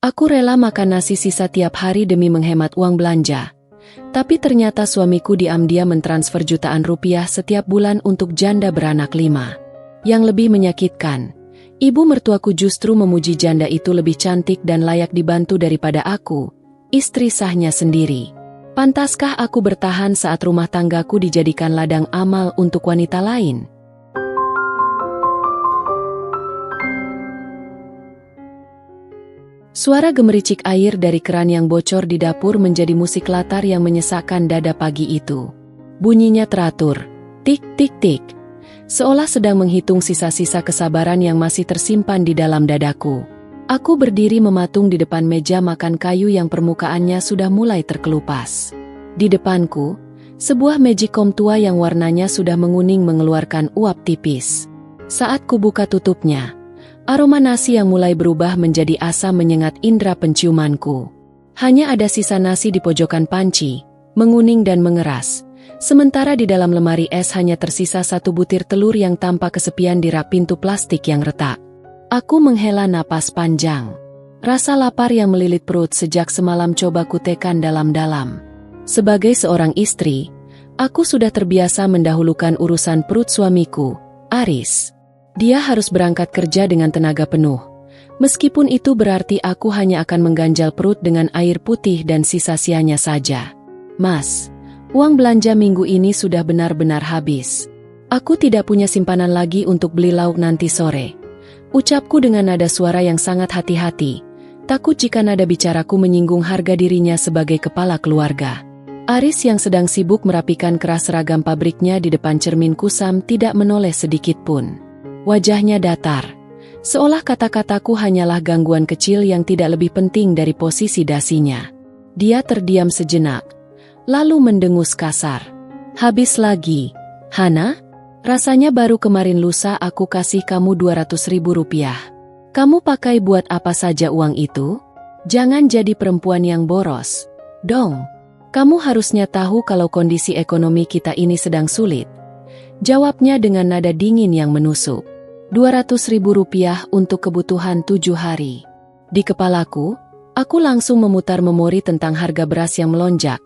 Aku rela makan nasi sisa tiap hari demi menghemat uang belanja. Tapi ternyata suamiku diam-diam mentransfer jutaan rupiah setiap bulan untuk janda beranak 5. Yang lebih menyakitkan, ibu mertuaku justru memuji janda itu lebih cantik dan layak dibantu daripada aku, istri sahnya sendiri. Pantaskah aku bertahan saat rumah tanggaku dijadikan ladang amal untuk wanita lain? Suara gemericik air dari keran yang bocor di dapur menjadi musik latar yang menyesakkan dada pagi itu. Bunyinya teratur, tik tik tik, seolah sedang menghitung sisa-sisa kesabaran yang masih tersimpan di dalam dadaku. Aku berdiri mematung di depan meja makan kayu yang permukaannya sudah mulai terkelupas. Di depanku, sebuah magicom tua yang warnanya sudah menguning mengeluarkan uap tipis. Saat kubuka tutupnya, aroma nasi yang mulai berubah menjadi asam menyengat indera penciumanku. Hanya ada sisa nasi di pojokan panci, menguning dan mengeras. Sementara di dalam lemari es hanya tersisa 1 butir telur yang tampak kesepian di rak pintu plastik yang retak. Aku menghela napas panjang. Rasa lapar yang melilit perut sejak semalam coba kutekan dalam-dalam. Sebagai seorang istri, aku sudah terbiasa mendahulukan urusan perut suamiku, Aris. Dia harus berangkat kerja dengan tenaga penuh. Meskipun itu berarti aku hanya akan mengganjal perut dengan air putih dan sisa sianya saja. Mas, uang belanja minggu ini sudah benar-benar habis. Aku tidak punya simpanan lagi untuk beli lauk nanti sore. Ucapku dengan nada suara yang sangat hati-hati, takut jika nada bicaraku menyinggung harga dirinya sebagai kepala keluarga. Aris yang sedang sibuk merapikan keras seragam pabriknya di depan cermin kusam tidak menoleh sedikit pun. Wajahnya datar, seolah kata-kataku hanyalah gangguan kecil yang tidak lebih penting dari posisi dasinya. Dia terdiam sejenak, lalu mendengus kasar. Habis lagi, Hana? Rasanya baru kemarin lusa aku kasih kamu 200.000 rupiah. Kamu pakai buat apa saja uang itu? Jangan jadi perempuan yang boros, dong. Kamu harusnya tahu kalau kondisi ekonomi kita ini sedang sulit. Jawabnya dengan nada dingin yang menusuk. 200.000 rupiah untuk kebutuhan 7 hari. Di kepalaku, aku langsung memutar memori tentang harga beras yang melonjak,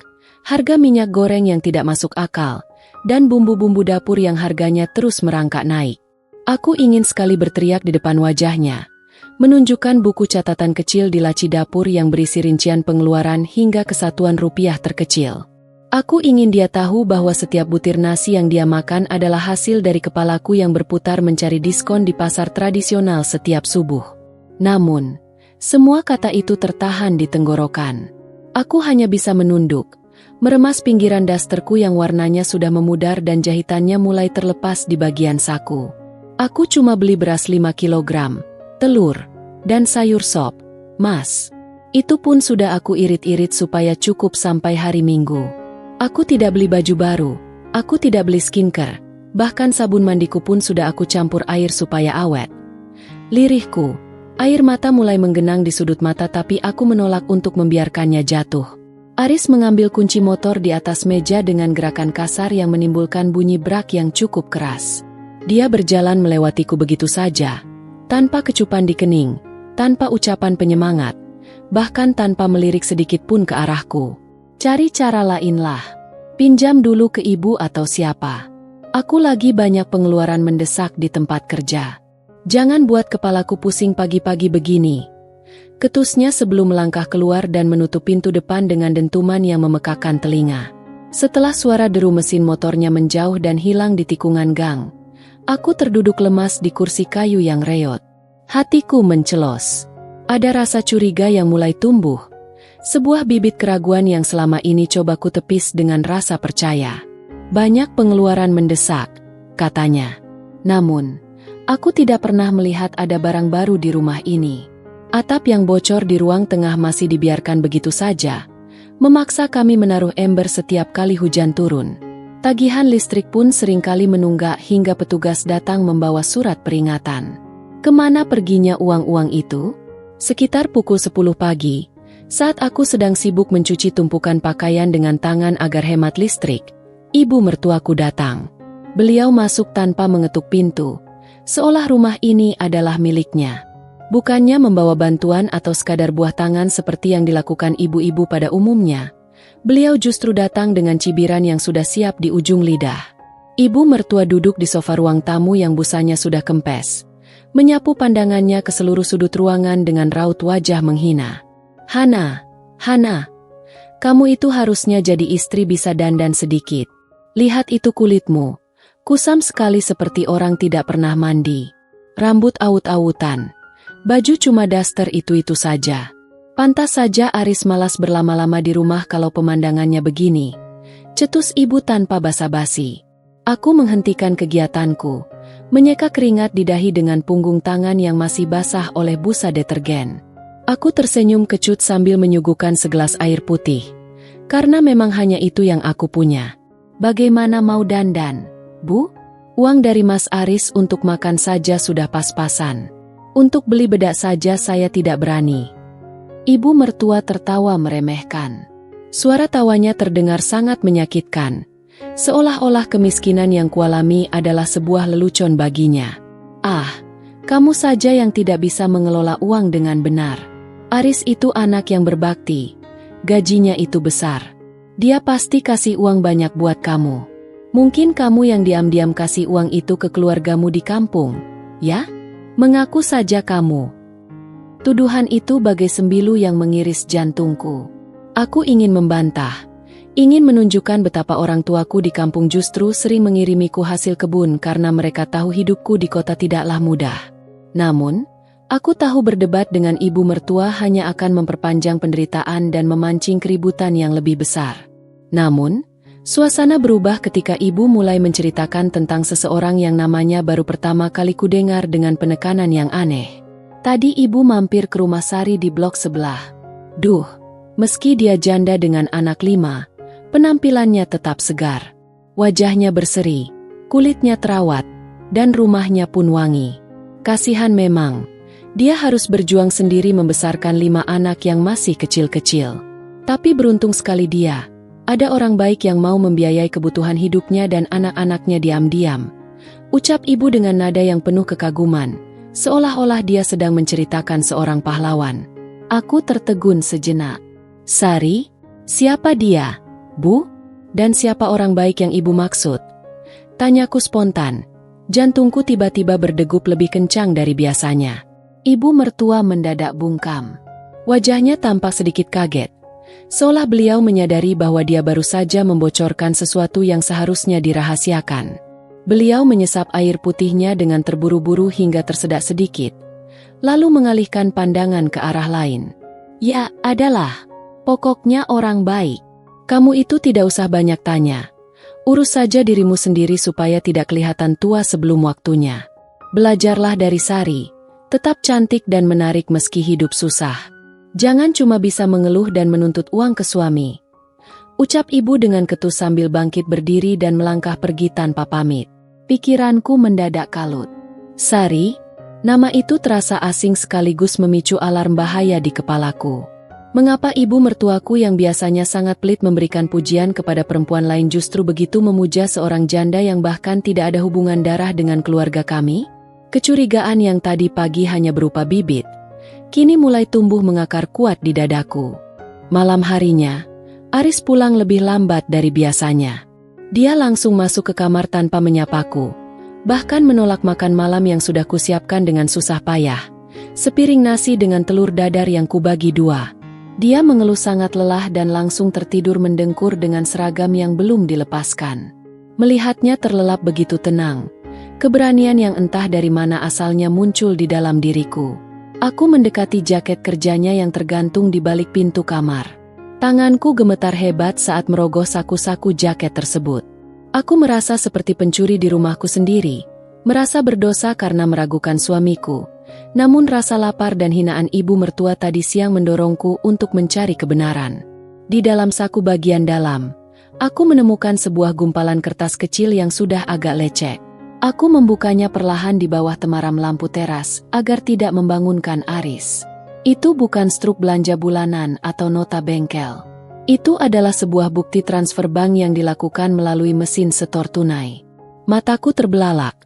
harga minyak goreng yang tidak masuk akal, dan bumbu-bumbu dapur yang harganya terus merangkak naik. Aku ingin sekali berteriak di depan wajahnya, menunjukkan buku catatan kecil di laci dapur yang berisi rincian pengeluaran hingga kesatuan rupiah terkecil. Aku ingin dia tahu bahwa setiap butir nasi yang dia makan adalah hasil dari kepalaku yang berputar mencari diskon di pasar tradisional setiap subuh. Namun, semua kata itu tertahan di tenggorokan. Aku hanya bisa menunduk, meremas pinggiran dasterku yang warnanya sudah memudar dan jahitannya mulai terlepas di bagian saku. Aku cuma beli beras 5 kilogram, telur, dan sayur sop, Mas. Itu pun sudah aku irit-irit supaya cukup sampai hari Minggu. Aku tidak beli baju baru, aku tidak beli skincare, bahkan sabun mandiku pun sudah aku campur air supaya awet. Lirihku, air mata mulai menggenang di sudut mata tapi aku menolak untuk membiarkannya jatuh. Aris mengambil kunci motor di atas meja dengan gerakan kasar yang menimbulkan bunyi brak yang cukup keras. Dia berjalan melewatiku begitu saja, tanpa kecupan di kening, tanpa ucapan penyemangat, bahkan tanpa melirik sedikit pun ke arahku. Cari cara lainlah. Pinjam dulu ke ibu atau siapa. Aku lagi banyak pengeluaran mendesak di tempat kerja. Jangan buat kepalaku pusing pagi-pagi begini. Ketusnya sebelum melangkah keluar dan menutup pintu depan dengan dentuman yang memekakan telinga. Setelah suara deru mesin motornya menjauh dan hilang di tikungan gang, aku terduduk lemas di kursi kayu yang reot. Hatiku mencelos. Ada rasa curiga yang mulai tumbuh. Sebuah bibit keraguan yang selama ini coba ku tepis dengan rasa percaya. Banyak pengeluaran mendesak, katanya. Namun, aku tidak pernah melihat ada barang baru di rumah ini. Atap yang bocor di ruang tengah masih dibiarkan begitu saja, memaksa kami menaruh ember setiap kali hujan turun. Tagihan listrik pun seringkali menunggak hingga petugas datang membawa surat peringatan. Kemana perginya uang-uang itu? Sekitar pukul 10 pagi, saat aku sedang sibuk mencuci tumpukan pakaian dengan tangan agar hemat listrik, ibu mertuaku datang. Beliau masuk tanpa mengetuk pintu, seolah rumah ini adalah miliknya. Bukannya membawa bantuan atau sekadar buah tangan seperti yang dilakukan ibu-ibu pada umumnya, beliau justru datang dengan cibiran yang sudah siap di ujung lidah. Ibu mertua duduk di sofa ruang tamu yang busanya sudah kempes, menyapu pandangannya ke seluruh sudut ruangan dengan raut wajah menghina. Hana, kamu itu harusnya jadi istri bisa dandan sedikit. Lihat itu kulitmu, kusam sekali seperti orang tidak pernah mandi. Rambut awut-awutan. Baju cuma daster itu-itu saja. Pantas saja Aris malas berlama-lama di rumah kalau pemandangannya begini. Cetus ibu tanpa basa-basi. Aku menghentikan kegiatanku, menyeka keringat di dahi dengan punggung tangan yang masih basah oleh busa detergen. Aku tersenyum kecut sambil menyuguhkan segelas air putih. Karena memang hanya itu yang aku punya. Bagaimana mau dandan, Bu? Uang dari Mas Aris untuk makan saja sudah pas-pasan. Untuk beli bedak saja saya tidak berani. Ibu mertua tertawa meremehkan. Suara tawanya terdengar sangat menyakitkan. Seolah-olah kemiskinan yang kualami adalah sebuah lelucon baginya. Ah, kamu saja yang tidak bisa mengelola uang dengan benar. Aris itu anak yang berbakti. Gajinya itu besar. Dia pasti kasih uang banyak buat kamu. Mungkin kamu yang diam-diam kasih uang itu ke keluargamu di kampung, ya? Mengaku saja kamu. Tuduhan itu bagai sembilu yang mengiris jantungku. Aku ingin membantah, ingin menunjukkan betapa orang tuaku di kampung justru sering mengirimiku hasil kebun karena mereka tahu hidupku di kota tidaklah mudah. Namun, aku tahu berdebat dengan ibu mertua hanya akan memperpanjang penderitaan dan memancing keributan yang lebih besar. Namun, suasana berubah ketika ibu mulai menceritakan tentang seseorang yang namanya baru pertama kali kudengar dengan penekanan yang aneh. Tadi ibu mampir ke rumah Sari di blok sebelah. Duh, meski dia janda dengan anak 5, penampilannya tetap segar. Wajahnya berseri, kulitnya terawat, dan rumahnya pun wangi. Kasihan memang, dia harus berjuang sendiri membesarkan 5 anak yang masih kecil-kecil. Tapi beruntung sekali dia. Ada orang baik yang mau membiayai kebutuhan hidupnya dan anak-anaknya diam-diam. Ucap ibu dengan nada yang penuh kekaguman, seolah-olah dia sedang menceritakan seorang pahlawan. Aku tertegun sejenak. Sari? Siapa dia, Bu? Dan siapa orang baik yang ibu maksud? Tanyaku spontan. Jantungku tiba-tiba berdegup lebih kencang dari biasanya. Ibu mertua mendadak bungkam. Wajahnya tampak sedikit kaget. Seolah beliau menyadari bahwa dia baru saja membocorkan sesuatu yang seharusnya dirahasiakan. Beliau menyesap air putihnya dengan terburu-buru hingga tersedak sedikit, lalu mengalihkan pandangan ke arah lain. Ya, adalah. Pokoknya orang baik. Kamu itu tidak usah banyak tanya. Urus saja dirimu sendiri supaya tidak kelihatan tua sebelum waktunya. Belajarlah dari Sari, tetap cantik dan menarik meski hidup susah. Jangan cuma bisa mengeluh dan menuntut uang ke suami. Ucap ibu dengan ketus sambil bangkit berdiri dan melangkah pergi tanpa pamit. Pikiranku mendadak kalut. Sari, nama itu terasa asing sekaligus memicu alarm bahaya di kepalaku. Mengapa ibu mertuaku yang biasanya sangat pelit memberikan pujian kepada perempuan lain justru begitu memuja seorang janda yang bahkan tidak ada hubungan darah dengan keluarga kami? Kecurigaan yang tadi pagi hanya berupa bibit, kini mulai tumbuh mengakar kuat di dadaku. Malam harinya, Aris pulang lebih lambat dari biasanya. Dia langsung masuk ke kamar tanpa menyapaku, bahkan menolak makan malam yang sudah kusiapkan dengan susah payah. Sepiring nasi dengan telur dadar yang kubagi 2. Dia mengeluh sangat lelah dan langsung tertidur mendengkur dengan seragam yang belum dilepaskan. Melihatnya terlelap begitu tenang, keberanian yang entah dari mana asalnya muncul di dalam diriku. Aku mendekati jaket kerjanya yang tergantung di balik pintu kamar. Tanganku gemetar hebat saat merogoh saku-saku jaket tersebut. Aku merasa seperti pencuri di rumahku sendiri, merasa berdosa karena meragukan suamiku. Namun rasa lapar dan hinaan ibu mertua tadi siang mendorongku untuk mencari kebenaran. Di dalam saku bagian dalam, aku menemukan sebuah gumpalan kertas kecil yang sudah agak lecek. Aku membukanya perlahan di bawah temaram lampu teras agar tidak membangunkan Aris. Itu bukan struk belanja bulanan atau nota bengkel. Itu adalah sebuah bukti transfer bank yang dilakukan melalui mesin setor tunai. Mataku terbelalak.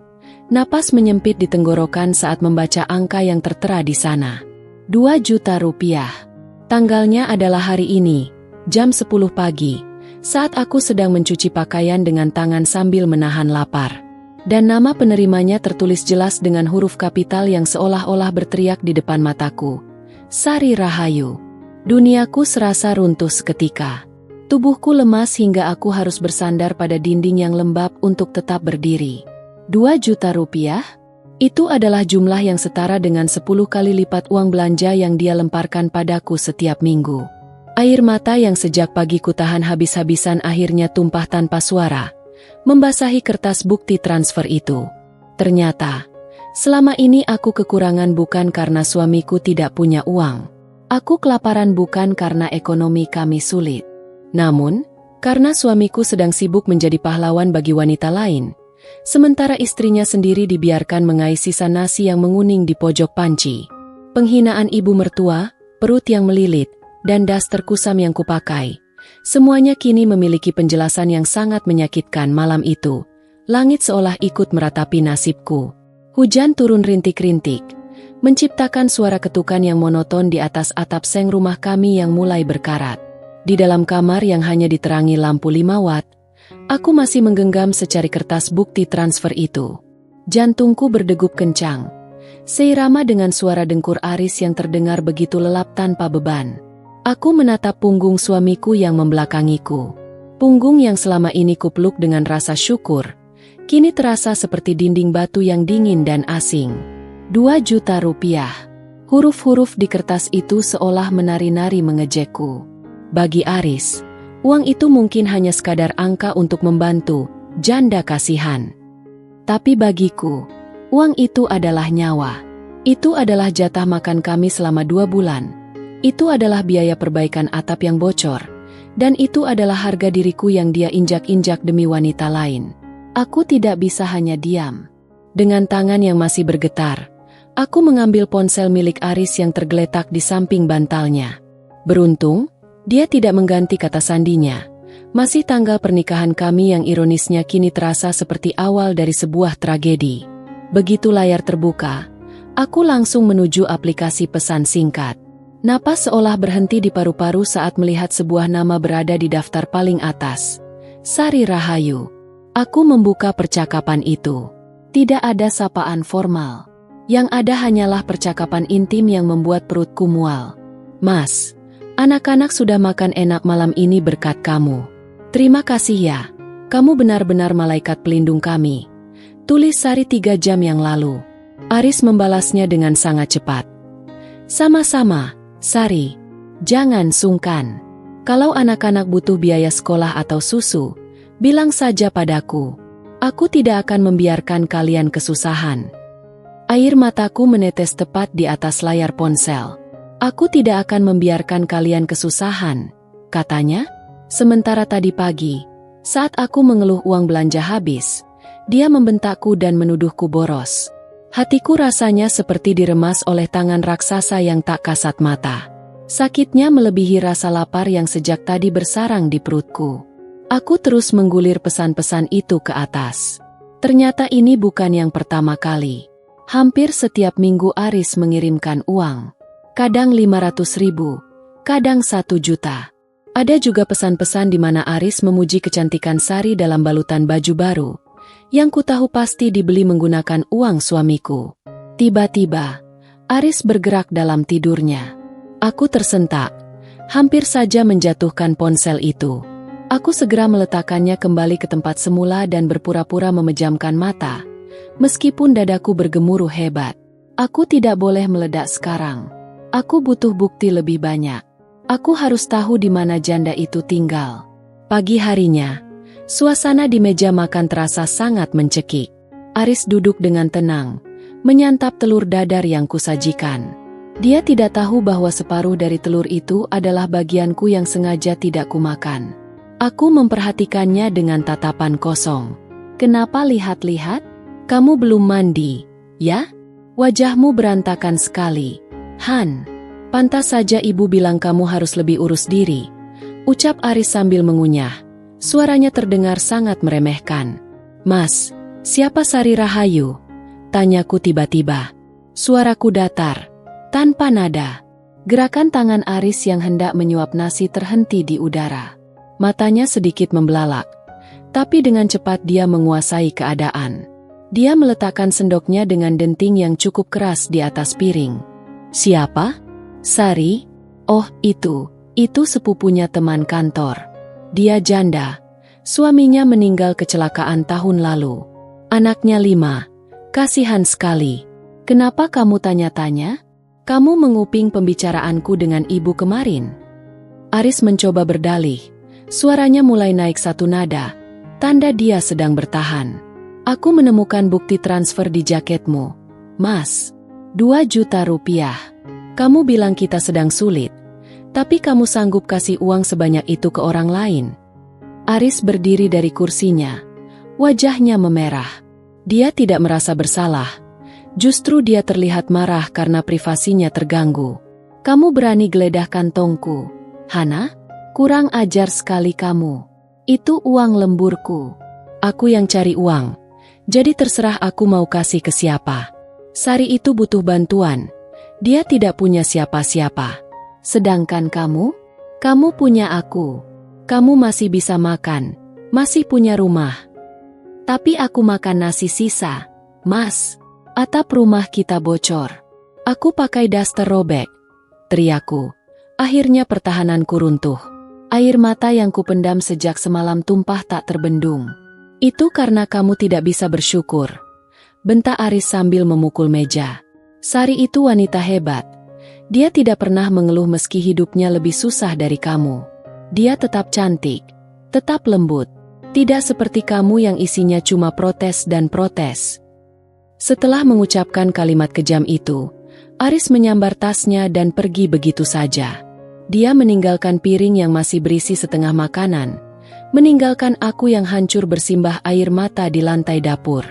Napas menyempit di tenggorokan saat membaca angka yang tertera di sana. 2 juta rupiah. Tanggalnya adalah hari ini, jam 10 pagi, saat aku sedang mencuci pakaian dengan tangan sambil menahan lapar. Dan nama penerimanya tertulis jelas dengan huruf kapital yang seolah-olah berteriak di depan mataku. Sari Rahayu. Duniaku serasa runtuh seketika. Tubuhku lemas hingga aku harus bersandar pada dinding yang lembab untuk tetap berdiri. 2 juta rupiah? Itu adalah jumlah yang setara dengan 10 kali lipat uang belanja yang dia lemparkan padaku setiap minggu. Air mata yang sejak pagi ku tahan habis-habisan akhirnya tumpah tanpa suara, membasahi kertas bukti transfer itu. Ternyata, selama ini aku kekurangan bukan karena suamiku tidak punya uang. Aku kelaparan bukan karena ekonomi kami sulit. Namun, karena suamiku sedang sibuk menjadi pahlawan bagi wanita lain, sementara istrinya sendiri dibiarkan mengais sisa nasi yang menguning di pojok panci. Penghinaan ibu mertua, perut yang melilit, dan daster kusam yang kupakai, semuanya kini memiliki penjelasan yang sangat menyakitkan. Malam itu, langit seolah ikut meratapi nasibku. Hujan turun rintik-rintik, menciptakan suara ketukan yang monoton di atas atap seng rumah kami yang mulai berkarat. Di dalam kamar yang hanya diterangi lampu 5 watt, aku masih menggenggam secari kertas bukti transfer itu. Jantungku berdegup kencang, seirama dengan suara dengkur Aris yang terdengar begitu lelap tanpa beban. Aku menatap punggung suamiku yang membelakangiku. Punggung yang selama ini kupeluk dengan rasa syukur, kini terasa seperti dinding batu yang dingin dan asing. 2 juta rupiah. Huruf-huruf di kertas itu seolah menari-nari mengejekku. Bagi Aris, uang itu mungkin hanya sekadar angka untuk membantu janda kasihan. Tapi bagiku, uang itu adalah nyawa. Itu adalah jatah makan kami selama 2 bulan. Itu adalah biaya perbaikan atap yang bocor. Dan itu adalah harga diriku yang dia injak-injak demi wanita lain. Aku tidak bisa hanya diam. Dengan tangan yang masih bergetar, aku mengambil ponsel milik Aris yang tergeletak di samping bantalnya. Beruntung, dia tidak mengganti kata sandinya. Masih tanggal pernikahan kami yang ironisnya kini terasa seperti awal dari sebuah tragedi. Begitu layar terbuka, aku langsung menuju aplikasi pesan singkat. Napas seolah berhenti di paru-paru saat melihat sebuah nama berada di daftar paling atas. Sari Rahayu. Aku membuka percakapan itu. Tidak ada sapaan formal. Yang ada hanyalah percakapan intim yang membuat perutku mual. Mas, anak-anak sudah makan enak malam ini berkat kamu. Terima kasih ya. Kamu benar-benar malaikat pelindung kami. Tulis Sari 3 jam yang lalu. Aris membalasnya dengan sangat cepat. Sama-sama, Sari. Jangan sungkan. Kalau anak-anak butuh biaya sekolah atau susu, bilang saja padaku. Aku tidak akan membiarkan kalian kesusahan. Air mataku menetes tepat di atas layar ponsel. Aku tidak akan membiarkan kalian kesusahan, katanya. Sementara tadi pagi, saat aku mengeluh uang belanja habis, dia membentakku dan menuduhku boros. Hatiku rasanya seperti diremas oleh tangan raksasa yang tak kasat mata. Sakitnya melebihi rasa lapar yang sejak tadi bersarang di perutku. Aku terus menggulir pesan-pesan itu ke atas. Ternyata ini bukan yang pertama kali. Hampir setiap minggu Aris mengirimkan uang. Kadang 500.000, kadang 1 juta. Ada juga pesan-pesan di mana Aris memuji kecantikan Sari dalam balutan baju baru, yang kutahu pasti dibeli menggunakan uang suamiku. Tiba-tiba, Aris bergerak dalam tidurnya. Aku tersentak, hampir saja menjatuhkan ponsel itu. Aku segera meletakkannya kembali ke tempat semula dan berpura-pura memejamkan mata, meskipun dadaku bergemuruh hebat. Aku tidak boleh meledak sekarang. Aku butuh bukti lebih banyak. Aku harus tahu di mana janda itu tinggal. Pagi harinya, suasana di meja makan terasa sangat mencekik. Aris duduk dengan tenang, menyantap telur dadar yang kusajikan. Dia tidak tahu bahwa separuh dari telur itu adalah bagianku yang sengaja tidak kumakan. Aku memperhatikannya dengan tatapan kosong. Kenapa lihat-lihat? Kamu belum mandi, ya? Wajahmu berantakan sekali. Han, pantas saja ibu bilang kamu harus lebih urus diri, ucap Aris sambil mengunyah. Suaranya terdengar sangat meremehkan. Mas, siapa Sari Rahayu? Tanyaku tiba-tiba. Suaraku datar, tanpa nada. Gerakan tangan Aris yang hendak menyuap nasi terhenti di udara. Matanya sedikit membelalak, tapi dengan cepat dia menguasai keadaan. Dia meletakkan sendoknya dengan denting yang cukup keras di atas piring. Siapa? Sari? Oh, itu sepupunya teman kantor. Dia janda. Suaminya meninggal kecelakaan tahun lalu. Anaknya 5. Kasihan sekali. Kenapa kamu tanya-tanya? Kamu menguping pembicaraanku dengan ibu kemarin. Aris mencoba berdalih. Suaranya mulai naik satu nada. Tanda dia sedang bertahan. Aku menemukan bukti transfer di jaketmu. Mas, 2 juta rupiah. Kamu bilang kita sedang sulit. Tapi kamu sanggup kasih uang sebanyak itu ke orang lain. Aris berdiri dari kursinya. Wajahnya memerah. Dia tidak merasa bersalah. Justru dia terlihat marah karena privasinya terganggu. Kamu berani geledah kantongku. Hana? Kurang ajar sekali kamu. Itu uang lemburku. Aku yang cari uang. Jadi terserah aku mau kasih ke siapa. Sari itu butuh bantuan. Dia tidak punya siapa-siapa. Sedangkan kamu punya aku. Kamu masih bisa makan. Masih punya rumah. Tapi aku makan nasi sisa. Mas, atap rumah kita bocor. Aku pakai daster robek. Teriakku. Akhirnya pertahananku runtuh. Air mata yang kupendam sejak semalam tumpah tak terbendung. Itu karena kamu tidak bisa bersyukur. Bentak Aris sambil memukul meja. Sari itu wanita hebat. Dia tidak pernah mengeluh meski hidupnya lebih susah dari kamu. Dia tetap cantik. Tetap lembut. Tidak seperti kamu yang isinya cuma protes dan protes. Setelah mengucapkan kalimat kejam itu, Aris menyambar tasnya dan pergi begitu saja. Dia meninggalkan piring yang masih berisi setengah makanan, meninggalkan aku yang hancur bersimbah air mata di lantai dapur.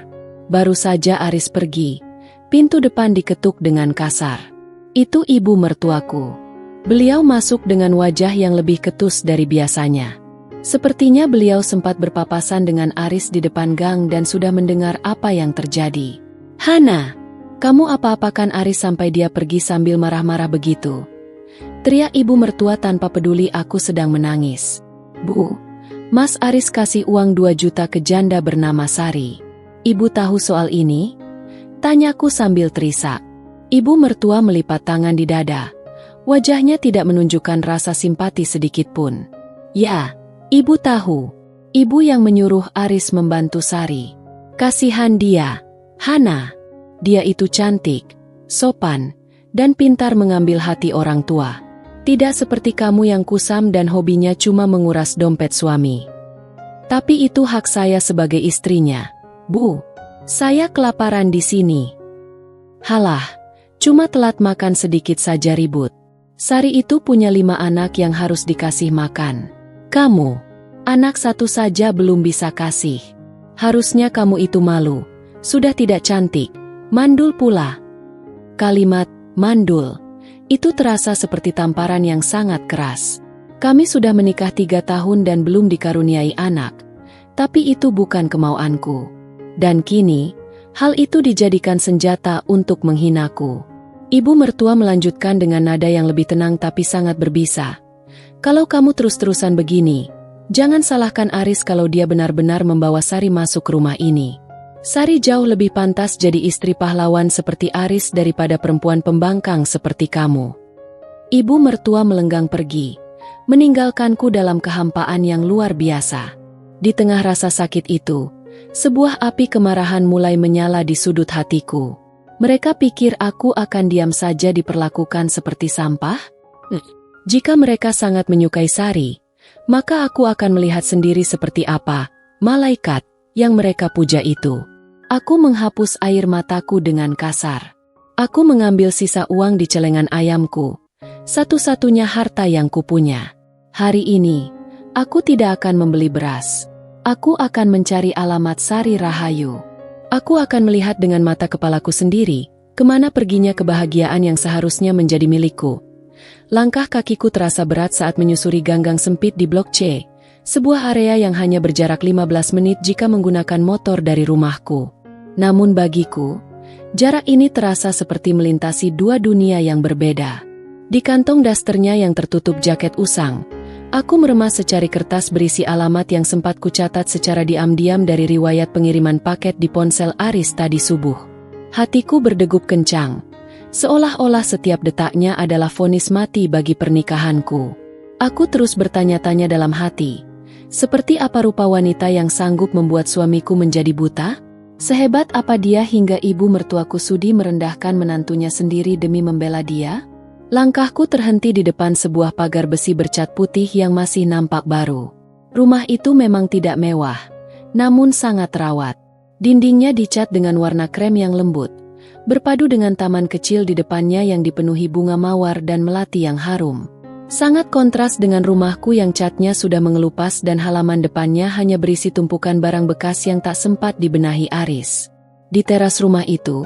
Baru saja Aris pergi, pintu depan diketuk dengan kasar. Itu ibu mertuaku. Beliau masuk dengan wajah yang lebih ketus dari biasanya. Sepertinya beliau sempat berpapasan dengan Aris di depan gang dan sudah mendengar apa yang terjadi. Hana, kamu apa-apakan Aris sampai dia pergi sambil marah-marah begitu? Teriak ibu mertua tanpa peduli aku sedang menangis. Bu, Mas Aris kasih uang 2 juta ke janda bernama Sari. Ibu tahu soal ini? Tanyaku sambil terisak. Ibu mertua melipat tangan di dada. Wajahnya tidak menunjukkan rasa simpati sedikitpun. Ya, ibu tahu. Ibu yang menyuruh Aris membantu Sari. Kasihan dia. Hana. Dia itu cantik, sopan, dan pintar mengambil hati orang tua. Tidak seperti kamu yang kusam dan hobinya cuma menguras dompet suami. Tapi itu hak saya sebagai istrinya. Bu, saya kelaparan di sini. Halah, cuma telat makan sedikit saja ribut. Sari itu punya 5 anak yang harus dikasih makan. Kamu, anak 1 saja belum bisa kasih. Harusnya kamu itu malu. Sudah tidak cantik, mandul pula. Kalimat, mandul, itu terasa seperti tamparan yang sangat keras. Kami sudah menikah 3 tahun dan belum dikaruniai anak. Tapi itu bukan kemauanku. Dan kini, hal itu dijadikan senjata untuk menghinaku. Ibu mertua melanjutkan dengan nada yang lebih tenang tapi sangat berbisa. Kalau kamu terus-terusan begini, jangan salahkan Aris kalau dia benar-benar membawa Sari masuk ke rumah ini. Sari jauh lebih pantas jadi istri pahlawan seperti Aris daripada perempuan pembangkang seperti kamu. Ibu mertua melenggang pergi, meninggalkanku dalam kehampaan yang luar biasa. Di tengah rasa sakit itu, sebuah api kemarahan mulai menyala di sudut hatiku. Mereka pikir aku akan diam saja diperlakukan seperti sampah? Jika mereka sangat menyukai Sari, maka aku akan melihat sendiri seperti apa malaikat yang mereka puja itu. Aku menghapus air mataku dengan kasar. Aku mengambil sisa uang di celengan ayamku, satu-satunya harta yang kupunya. Hari ini, aku tidak akan membeli beras. Aku akan mencari alamat Sari Rahayu. Aku akan melihat dengan mata kepalaku sendiri, kemana perginya kebahagiaan yang seharusnya menjadi milikku. Langkah kakiku terasa berat saat menyusuri ganggang sempit di Blok C, sebuah area yang hanya berjarak 15 menit jika menggunakan motor dari rumahku. Namun bagiku, Jarak ini terasa seperti melintasi dua dunia yang berbeda. Di kantong dasternya yang tertutup jaket usang, aku meremas secari kertas berisi alamat yang sempat kucatat secara diam-diam dari riwayat pengiriman paket di ponsel Aris tadi subuh. Hatiku berdegup kencang, seolah-olah setiap detaknya adalah vonis mati bagi pernikahanku. Aku terus bertanya-tanya dalam hati, seperti apa rupa wanita yang sanggup membuat suamiku menjadi buta? Sehebat apa dia hingga ibu mertuaku sudi merendahkan menantunya sendiri demi membela dia? Langkahku terhenti di depan sebuah pagar besi bercat putih yang masih nampak baru. Rumah itu memang tidak mewah, namun sangat terawat. Dindingnya dicat dengan warna krem yang lembut, berpadu dengan taman kecil di depannya yang dipenuhi bunga mawar dan melati yang harum. Sangat kontras dengan rumahku yang catnya sudah mengelupas dan halaman depannya hanya berisi tumpukan barang bekas yang tak sempat dibenahi Aris. Di teras rumah itu,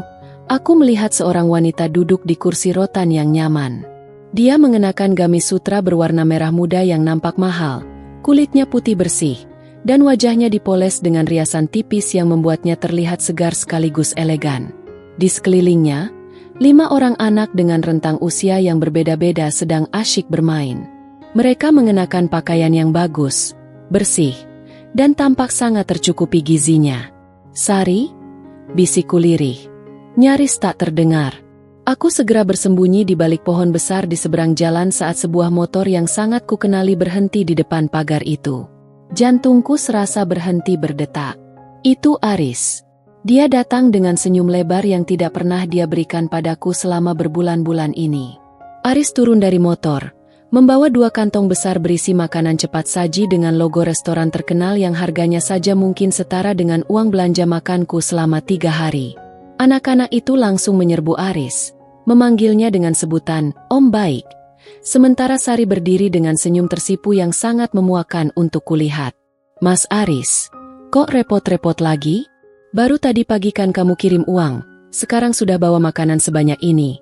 aku melihat seorang wanita duduk di kursi rotan yang nyaman. Dia mengenakan gamis sutra berwarna merah muda yang nampak mahal, kulitnya putih bersih, dan wajahnya dipoles dengan riasan tipis yang membuatnya terlihat segar sekaligus elegan. Di sekelilingnya, 5 orang anak dengan rentang usia yang berbeda-beda sedang asyik bermain. Mereka mengenakan pakaian yang bagus, bersih, dan tampak sangat tercukupi gizinya. "Sari?" bisikku lirih. Nyaris tak terdengar. Aku segera bersembunyi di balik pohon besar di seberang jalan saat sebuah motor yang sangat kukenali berhenti di depan pagar itu. Jantungku serasa berhenti berdetak. Itu Aris. Dia datang dengan senyum lebar yang tidak pernah dia berikan padaku selama berbulan-bulan ini. Aris turun dari motor, membawa 2 kantong besar berisi makanan cepat saji dengan logo restoran terkenal yang harganya saja mungkin setara dengan uang belanja makanku selama 3 hari. Anak-anak itu langsung menyerbu Aris, memanggilnya dengan sebutan, "Om Baik." Sementara Sari berdiri dengan senyum tersipu yang sangat memuakan untuk kulihat. "Mas Aris, kok repot-repot lagi? Baru tadi pagi kan kamu kirim uang, sekarang sudah bawa makanan sebanyak ini,"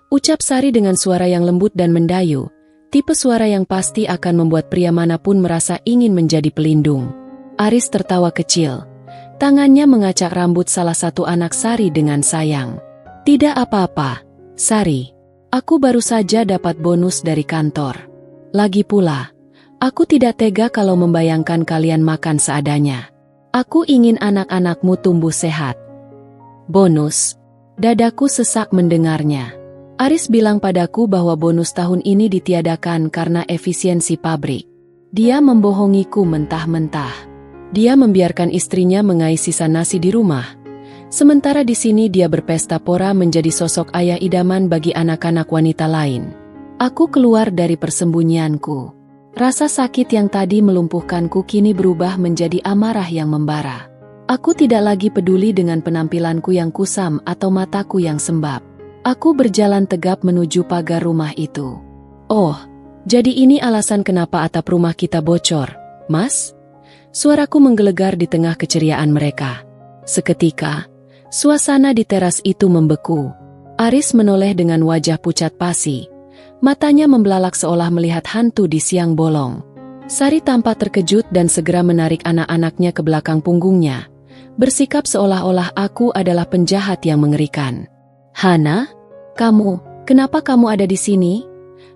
ucap Sari dengan suara yang lembut dan mendayu, tipe suara yang pasti akan membuat pria manapun merasa ingin menjadi pelindung. Aris tertawa kecil, tangannya mengacak rambut salah satu anak Sari dengan sayang. "Tidak apa-apa, Sari. Aku baru saja dapat bonus dari kantor. Lagi pula, aku tidak tega kalau membayangkan kalian makan seadanya. Aku ingin anak-anakmu tumbuh sehat." "Bonus?" Dadaku sesak mendengarnya. Aris bilang padaku bahwa bonus tahun ini ditiadakan karena efisiensi pabrik. Dia membohongiku mentah-mentah. Dia membiarkan istrinya mengais sisa nasi di rumah. Sementara di sini dia berpesta pora menjadi sosok ayah idaman bagi anak-anak wanita lain. Aku keluar dari persembunyianku. Rasa sakit yang tadi melumpuhkanku kini berubah menjadi amarah yang membara. Aku tidak lagi peduli dengan penampilanku yang kusam atau mataku yang sembab. Aku berjalan tegap menuju pagar rumah itu. "Oh, jadi ini alasan kenapa atap rumah kita bocor, Mas?" Suaraku menggelegar di tengah keceriaan mereka. Seketika, suasana di teras itu membeku. Aris menoleh dengan wajah pucat pasi. Matanya membelalak seolah melihat hantu di siang bolong. Sari tampak terkejut dan segera menarik anak-anaknya ke belakang punggungnya, bersikap seolah-olah aku adalah penjahat yang mengerikan. "Hana, kenapa kamu ada di sini?"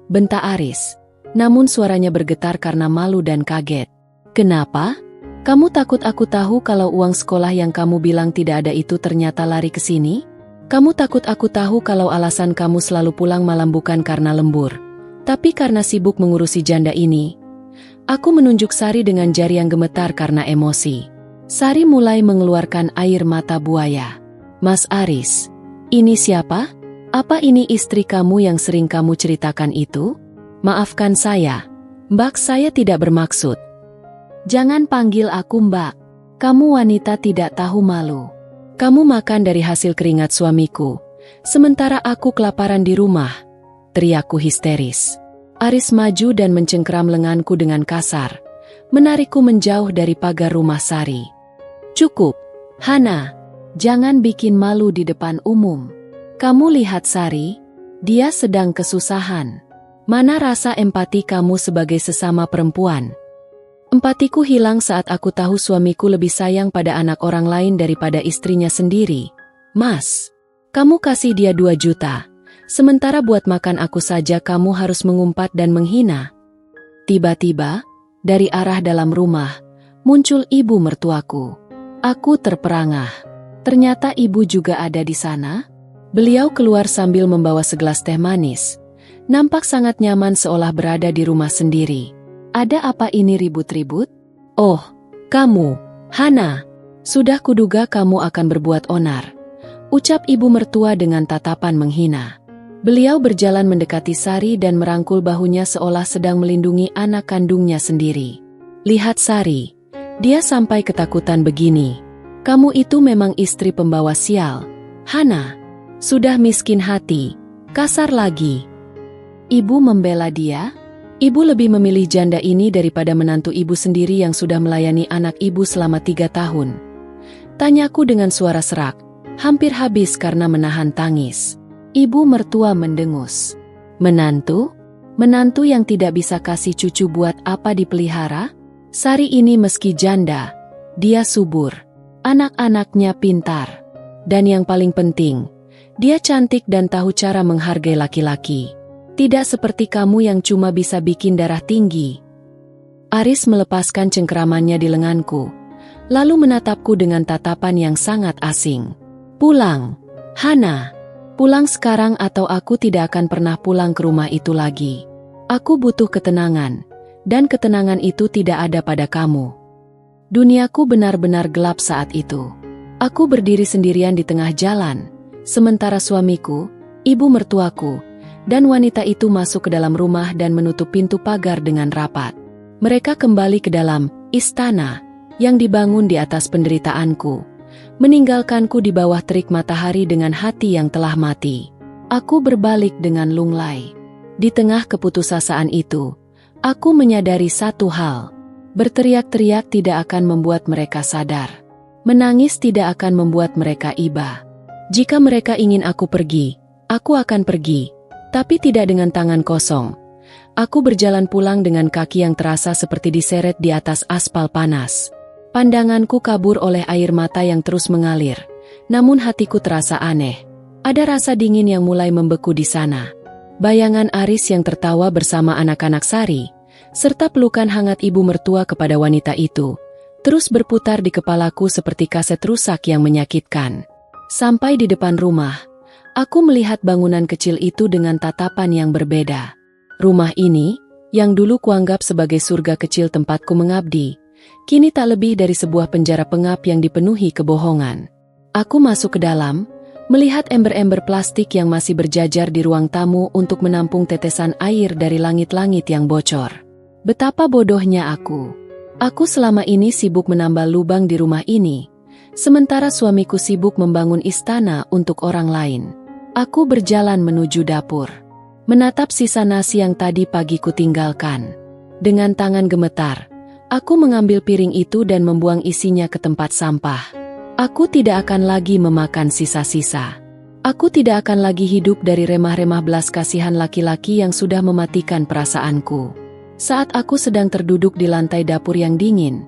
bentak Aris, namun suaranya bergetar karena malu dan kaget. "Kenapa? Kamu takut aku tahu kalau uang sekolah yang kamu bilang tidak ada itu ternyata lari ke sini? Kamu takut aku tahu kalau alasan kamu selalu pulang malam bukan karena lembur, tapi karena sibuk mengurusi janda ini?" Aku menunjuk Sari dengan jari yang gemetar karena emosi. Sari mulai mengeluarkan air mata buaya. "Mas Aris, ini siapa? Apa ini istri kamu yang sering kamu ceritakan itu?" "Maafkan saya, Mbak, saya tidak bermaksud." "Jangan panggil aku Mbak. Kamu wanita tidak tahu malu. Kamu makan dari hasil keringat suamiku, sementara aku kelaparan di rumah," teriakku histeris. Aris maju dan mencengkeram lenganku dengan kasar, menarikku menjauh dari pagar rumah Sari. "Cukup, Hana. Jangan bikin malu di depan umum. Kamu lihat Sari, dia sedang kesusahan. Mana rasa empati kamu sebagai sesama perempuan?" Empatiku hilang saat aku tahu suamiku lebih sayang pada anak orang lain daripada istrinya sendiri. "Mas, Kamu kasih dia 2 juta. Sementara buat makan aku saja kamu harus mengumpat dan menghina. Tiba-tiba, dari arah dalam rumah, muncul ibu mertuaku. Aku terperangah. Ternyata ibu juga ada di sana. Beliau keluar sambil membawa segelas teh manis. Nampak sangat nyaman seolah berada di rumah sendiri. Ada apa ini ribut-ribut? Oh, kamu, Hana. Sudah kuduga kamu akan berbuat onar. Ucap ibu mertua dengan tatapan menghina. Beliau berjalan mendekati Sari dan merangkul bahunya seolah sedang melindungi anak kandungnya sendiri. Lihat Sari, dia sampai ketakutan begini. Kamu itu memang istri pembawa sial. Hana, sudah miskin hati, kasar lagi. Ibu membela dia? Ibu lebih memilih janda ini daripada menantu ibu sendiri yang sudah melayani anak ibu selama 3 tahun. Tanyaku dengan suara serak, hampir habis karena menahan tangis. Ibu mertua mendengus. Menantu? Menantu yang tidak bisa kasih cucu buat apa dipelihara? Sari ini meski janda, dia subur. Anak-anaknya pintar. Dan yang paling penting, dia cantik dan tahu cara menghargai laki-laki. Tidak seperti kamu yang cuma bisa bikin darah tinggi. Aris melepaskan cengkeramannya di lenganku, lalu menatapku dengan tatapan yang sangat asing. Pulang, Hana. Pulang sekarang atau aku tidak akan pernah pulang ke rumah itu lagi. Aku butuh ketenangan, dan ketenangan itu tidak ada pada kamu. Duniaku benar-benar gelap saat itu. Aku berdiri sendirian di tengah jalan, sementara suamiku, ibu mertuaku, dan wanita itu masuk ke dalam rumah dan menutup pintu pagar dengan rapat. Mereka kembali ke dalam istana yang dibangun di atas penderitaanku, meninggalkanku di bawah terik matahari dengan hati yang telah mati. Aku berbalik dengan lunglai. Di tengah keputusasaan itu, aku menyadari satu hal. Berteriak-teriak tidak akan membuat mereka sadar. Menangis tidak akan membuat mereka iba. Jika mereka ingin aku pergi, aku akan pergi. Tapi tidak dengan tangan kosong. Aku berjalan pulang dengan kaki yang terasa seperti diseret di atas aspal panas. Pandanganku kabur oleh air mata yang terus mengalir. Namun hatiku terasa aneh. Ada rasa dingin yang mulai membeku di sana. Bayangan Aris yang tertawa bersama anak-anak Sari, serta pelukan hangat ibu mertua kepada wanita itu, terus berputar di kepalaku seperti kaset rusak yang menyakitkan. Sampai di depan rumah, aku melihat bangunan kecil itu dengan tatapan yang berbeda. Rumah ini, yang dulu kuanggap sebagai surga kecil tempatku mengabdi, kini tak lebih dari sebuah penjara pengap yang dipenuhi kebohongan. Aku masuk ke dalam, melihat ember-ember plastik yang masih berjajar di ruang tamu untuk menampung tetesan air dari langit-langit yang bocor. Betapa bodohnya aku. Aku selama ini sibuk menambal lubang di rumah ini, sementara suamiku sibuk membangun istana untuk orang lain. Aku berjalan menuju dapur, menatap sisa nasi yang tadi pagi ku tinggalkan. Dengan tangan gemetar, aku mengambil piring itu dan membuang isinya ke tempat sampah. Aku tidak akan lagi memakan sisa-sisa. Aku tidak akan lagi hidup dari remah-remah belas kasihan laki-laki yang sudah mematikan perasaanku. Saat aku sedang terduduk di lantai dapur yang dingin,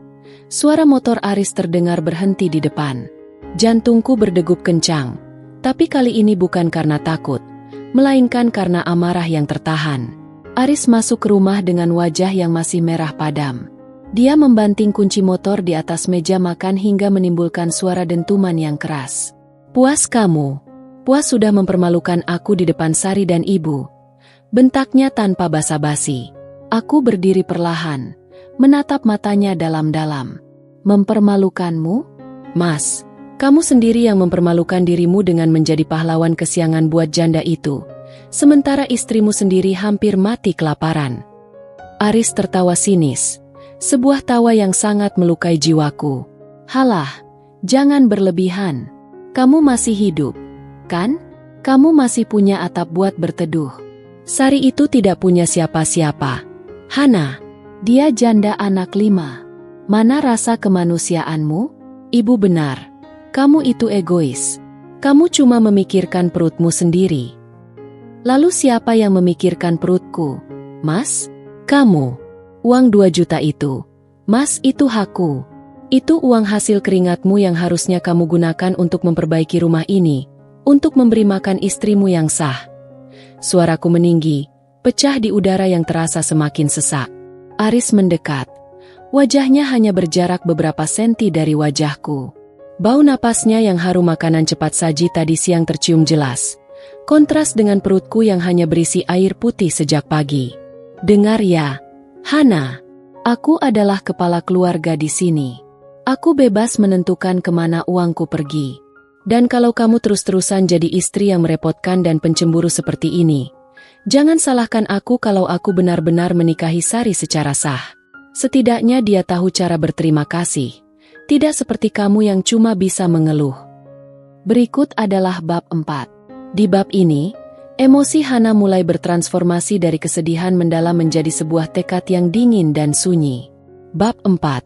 suara motor Aris terdengar berhenti di depan. Jantungku berdegup kencang, tapi kali ini bukan karena takut, melainkan karena amarah yang tertahan. Aris masuk ke rumah dengan wajah yang masih merah padam. Dia membanting kunci motor di atas meja makan hingga menimbulkan suara dentuman yang keras. "Puas kamu? Puas sudah mempermalukan aku di depan Sari dan ibu?" bentaknya tanpa basa-basi. Aku berdiri perlahan, menatap matanya dalam-dalam. "Mempermalukanmu? Mas, kamu sendiri yang mempermalukan dirimu dengan menjadi pahlawan kesiangan buat janda itu, sementara istrimu sendiri hampir mati kelaparan." Aris tertawa sinis. Sebuah tawa yang sangat melukai jiwaku. "Halah, jangan berlebihan. Kamu masih hidup, kan? Kamu masih punya atap buat berteduh. Sari itu tidak punya siapa-siapa. Hana, dia janda anak 5. Mana rasa kemanusiaanmu?" "Ibu benar. Kamu itu egois. Kamu cuma memikirkan perutmu sendiri." "Lalu siapa yang memikirkan perutku, Mas?" "Kamu. Uang 2 juta itu, Mas, itu hakku. Itu uang hasil keringatmu yang harusnya kamu gunakan untuk memperbaiki rumah ini, untuk memberi makan istrimu yang sah. Suaraku meninggi, pecah di udara yang terasa semakin sesak. Aris mendekat. Wajahnya hanya berjarak beberapa senti dari wajahku. Bau napasnya yang harum makanan cepat saji tadi siang tercium jelas. Kontras dengan perutku yang hanya berisi air putih sejak pagi. Dengar ya, Hana. Aku adalah kepala keluarga di sini. Aku bebas menentukan kemana uangku pergi. Dan kalau kamu terus-terusan jadi istri yang merepotkan dan pencemburu seperti ini, jangan salahkan aku kalau aku benar-benar menikahi Sari secara sah. Setidaknya dia tahu cara berterima kasih. Tidak seperti kamu yang cuma bisa mengeluh. Berikut adalah bab 4. Di bab ini, emosi Hana mulai bertransformasi dari kesedihan mendalam menjadi sebuah tekad yang dingin dan sunyi. Bab 4.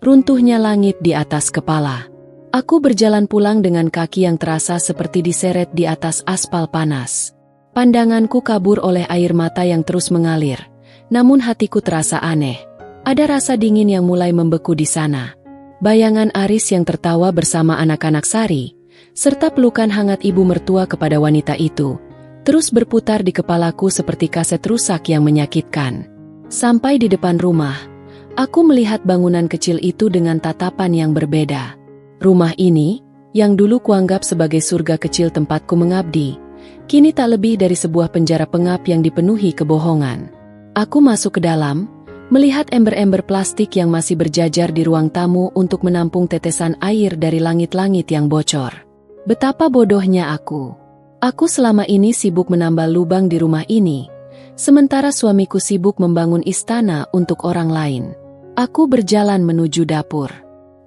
Runtuhnya langit di atas kepala. Aku berjalan pulang dengan kaki yang terasa seperti diseret di atas aspal panas. Pandanganku kabur oleh air mata yang terus mengalir. Namun hatiku terasa aneh. Ada rasa dingin yang mulai membeku di sana. Bayangan Aris yang tertawa bersama anak-anak Sari, serta pelukan hangat ibu mertua kepada wanita itu, terus berputar di kepalaku seperti kaset rusak yang menyakitkan. Sampai di depan rumah, aku melihat bangunan kecil itu dengan tatapan yang berbeda. Rumah ini, yang dulu kuanggap sebagai surga kecil tempatku mengabdi, kini tak lebih dari sebuah penjara pengap yang dipenuhi kebohongan. Aku masuk ke dalam, melihat ember-ember plastik yang masih berjajar di ruang tamu untuk menampung tetesan air dari langit-langit yang bocor. Betapa bodohnya aku. Aku selama ini sibuk menambal lubang di rumah ini, sementara suamiku sibuk membangun istana untuk orang lain. Aku berjalan menuju dapur,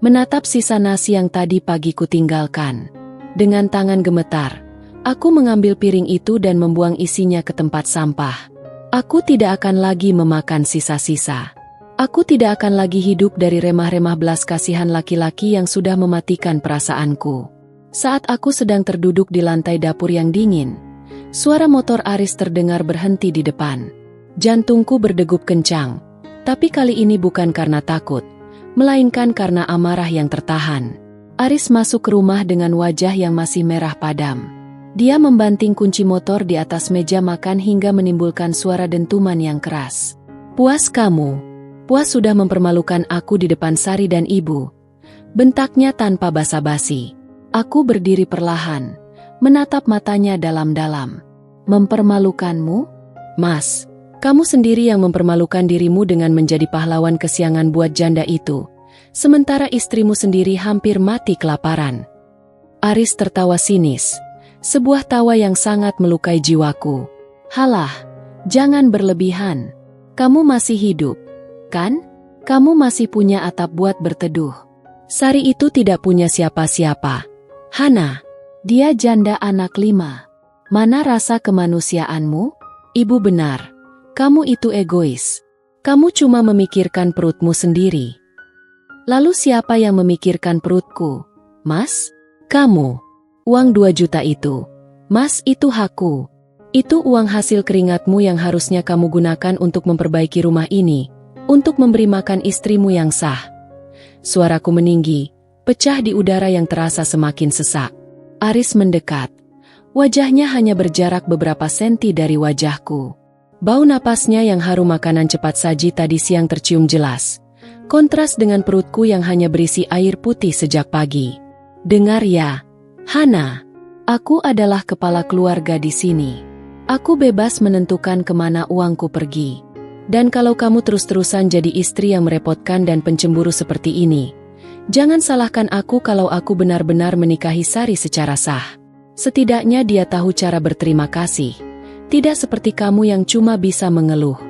menatap sisa nasi yang tadi pagi kutinggalkan. Dengan tangan gemetar, aku mengambil piring itu dan membuang isinya ke tempat sampah. Aku tidak akan lagi memakan sisa-sisa. Aku tidak akan lagi hidup dari remah-remah belas kasihan laki-laki yang sudah mematikan perasaanku. Saat aku sedang terduduk di lantai dapur yang dingin, suara motor Aris terdengar berhenti di depan. Jantungku berdegup kencang, tapi kali ini bukan karena takut, melainkan karena amarah yang tertahan. Aris masuk ke rumah dengan wajah yang masih merah padam. Dia membanting kunci motor di atas meja makan hingga menimbulkan suara dentuman yang keras. "Puas kamu? Puas sudah mempermalukan aku di depan Sari dan ibu?" bentaknya tanpa basa-basi. Aku berdiri perlahan, menatap matanya dalam-dalam. "Mempermalukanmu? Mas, kamu sendiri yang mempermalukan dirimu dengan menjadi pahlawan kesiangan buat janda itu, sementara istrimu sendiri hampir mati kelaparan." Aris tertawa sinis. Sebuah tawa yang sangat melukai jiwaku. "Halah, jangan berlebihan. Kamu masih hidup, kan? Kamu masih punya atap buat berteduh. Sari itu tidak punya siapa-siapa. Hana, dia janda anak 5. Mana rasa kemanusiaanmu?" "Ibu benar. Kamu itu egois. Kamu cuma memikirkan perutmu sendiri." "Lalu siapa yang memikirkan perutku, Mas?" "Kamu. Uang 2 juta itu, Mas, itu hakku. Itu uang hasil keringatmu yang harusnya kamu gunakan untuk memperbaiki rumah ini, untuk memberi makan istrimu yang sah." Suaraku meninggi, pecah di udara yang terasa semakin sesak. Aris mendekat. Wajahnya hanya berjarak beberapa senti dari wajahku. Bau napasnya yang harum makanan cepat saji tadi siang tercium jelas. Kontras dengan perutku yang hanya berisi air putih sejak pagi. "Dengar ya, Hana, aku adalah kepala keluarga di sini. Aku bebas menentukan kemana uangku pergi. Dan kalau kamu terus-terusan jadi istri yang merepotkan dan pencemburu seperti ini, jangan salahkan aku kalau aku benar-benar menikahi Sari secara sah. Setidaknya dia tahu cara berterima kasih, tidak seperti kamu yang cuma bisa mengeluh."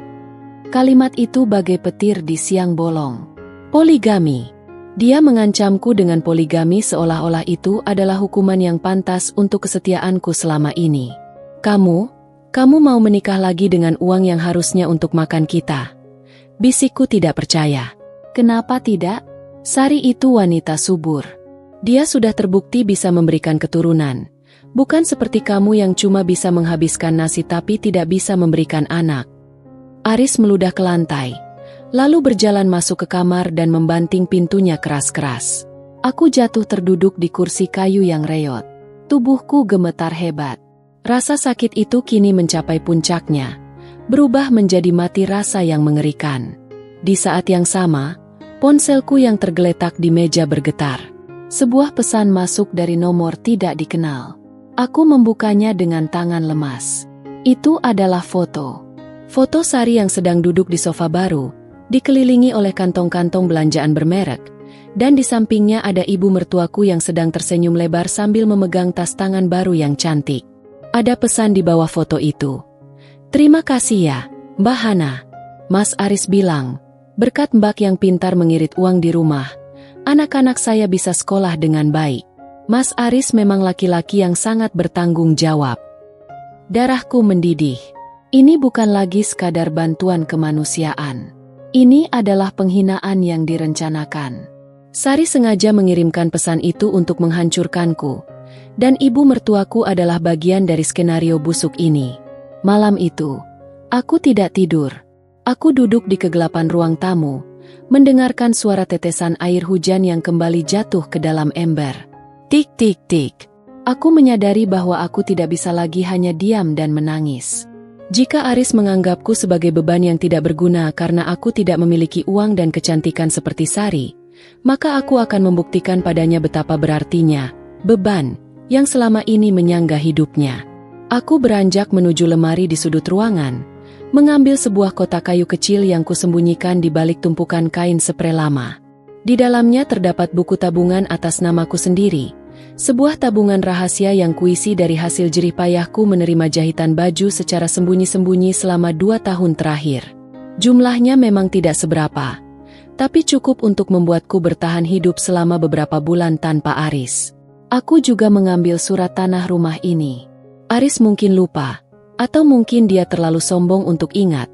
Kalimat itu bagai petir di siang bolong. Poligami. Dia mengancamku dengan poligami seolah-olah itu adalah hukuman yang pantas untuk kesetiaanku selama ini. Kamu mau menikah lagi dengan uang yang harusnya untuk makan kita?" Bisikku tidak percaya. "Kenapa tidak? Sari itu wanita subur. Dia sudah terbukti bisa memberikan keturunan. Bukan seperti kamu yang cuma bisa menghabiskan nasi tapi tidak bisa memberikan anak." Aris meludah ke lantai, lalu berjalan masuk ke kamar dan membanting pintunya keras-keras. Aku jatuh terduduk di kursi kayu yang reot. Tubuhku gemetar hebat. Rasa sakit itu kini mencapai puncaknya, berubah menjadi mati rasa yang mengerikan. Di saat yang sama, ponselku yang tergeletak di meja bergetar. Sebuah pesan masuk dari nomor tidak dikenal. Aku membukanya dengan tangan lemas. Itu adalah foto. Foto Sari yang sedang duduk di sofa baru, dikelilingi oleh kantong-kantong belanjaan bermerek, dan di sampingnya ada ibu mertuaku yang sedang tersenyum lebar sambil memegang tas tangan baru yang cantik. Ada pesan di bawah foto itu. "Terima kasih ya, Mbak Hana." Mas Aris bilang, "Berkat Mbak yang pintar mengirit uang di rumah, anak-anak saya bisa sekolah dengan baik." Mas Aris memang laki-laki yang sangat bertanggung jawab. Darahku mendidih. Ini bukan lagi sekadar bantuan kemanusiaan. Ini adalah penghinaan yang direncanakan. Sari sengaja mengirimkan pesan itu untuk menghancurkanku, dan ibu mertuaku adalah bagian dari skenario busuk ini. Malam itu, aku tidak tidur. Aku duduk di kegelapan ruang tamu, mendengarkan suara tetesan air hujan yang kembali jatuh ke dalam ember. Tik tik tik. Aku menyadari bahwa aku tidak bisa lagi hanya diam dan menangis. Jika Aris menganggapku sebagai beban yang tidak berguna karena aku tidak memiliki uang dan kecantikan seperti Sari, maka aku akan membuktikan padanya betapa berartinya beban yang selama ini menyangga hidupnya. Aku beranjak menuju lemari di sudut ruangan, mengambil sebuah kotak kayu kecil yang kusembunyikan di balik tumpukan kain spray lama. Di dalamnya terdapat buku tabungan atas namaku sendiri, sebuah tabungan rahasia yang kuisi dari hasil jerih payahku menerima jahitan baju secara sembunyi-sembunyi selama 2 tahun terakhir. Jumlahnya memang tidak seberapa, tapi cukup untuk membuatku bertahan hidup selama beberapa bulan tanpa Aris. Aku juga mengambil surat tanah rumah ini. Aris mungkin lupa, atau mungkin dia terlalu sombong untuk ingat,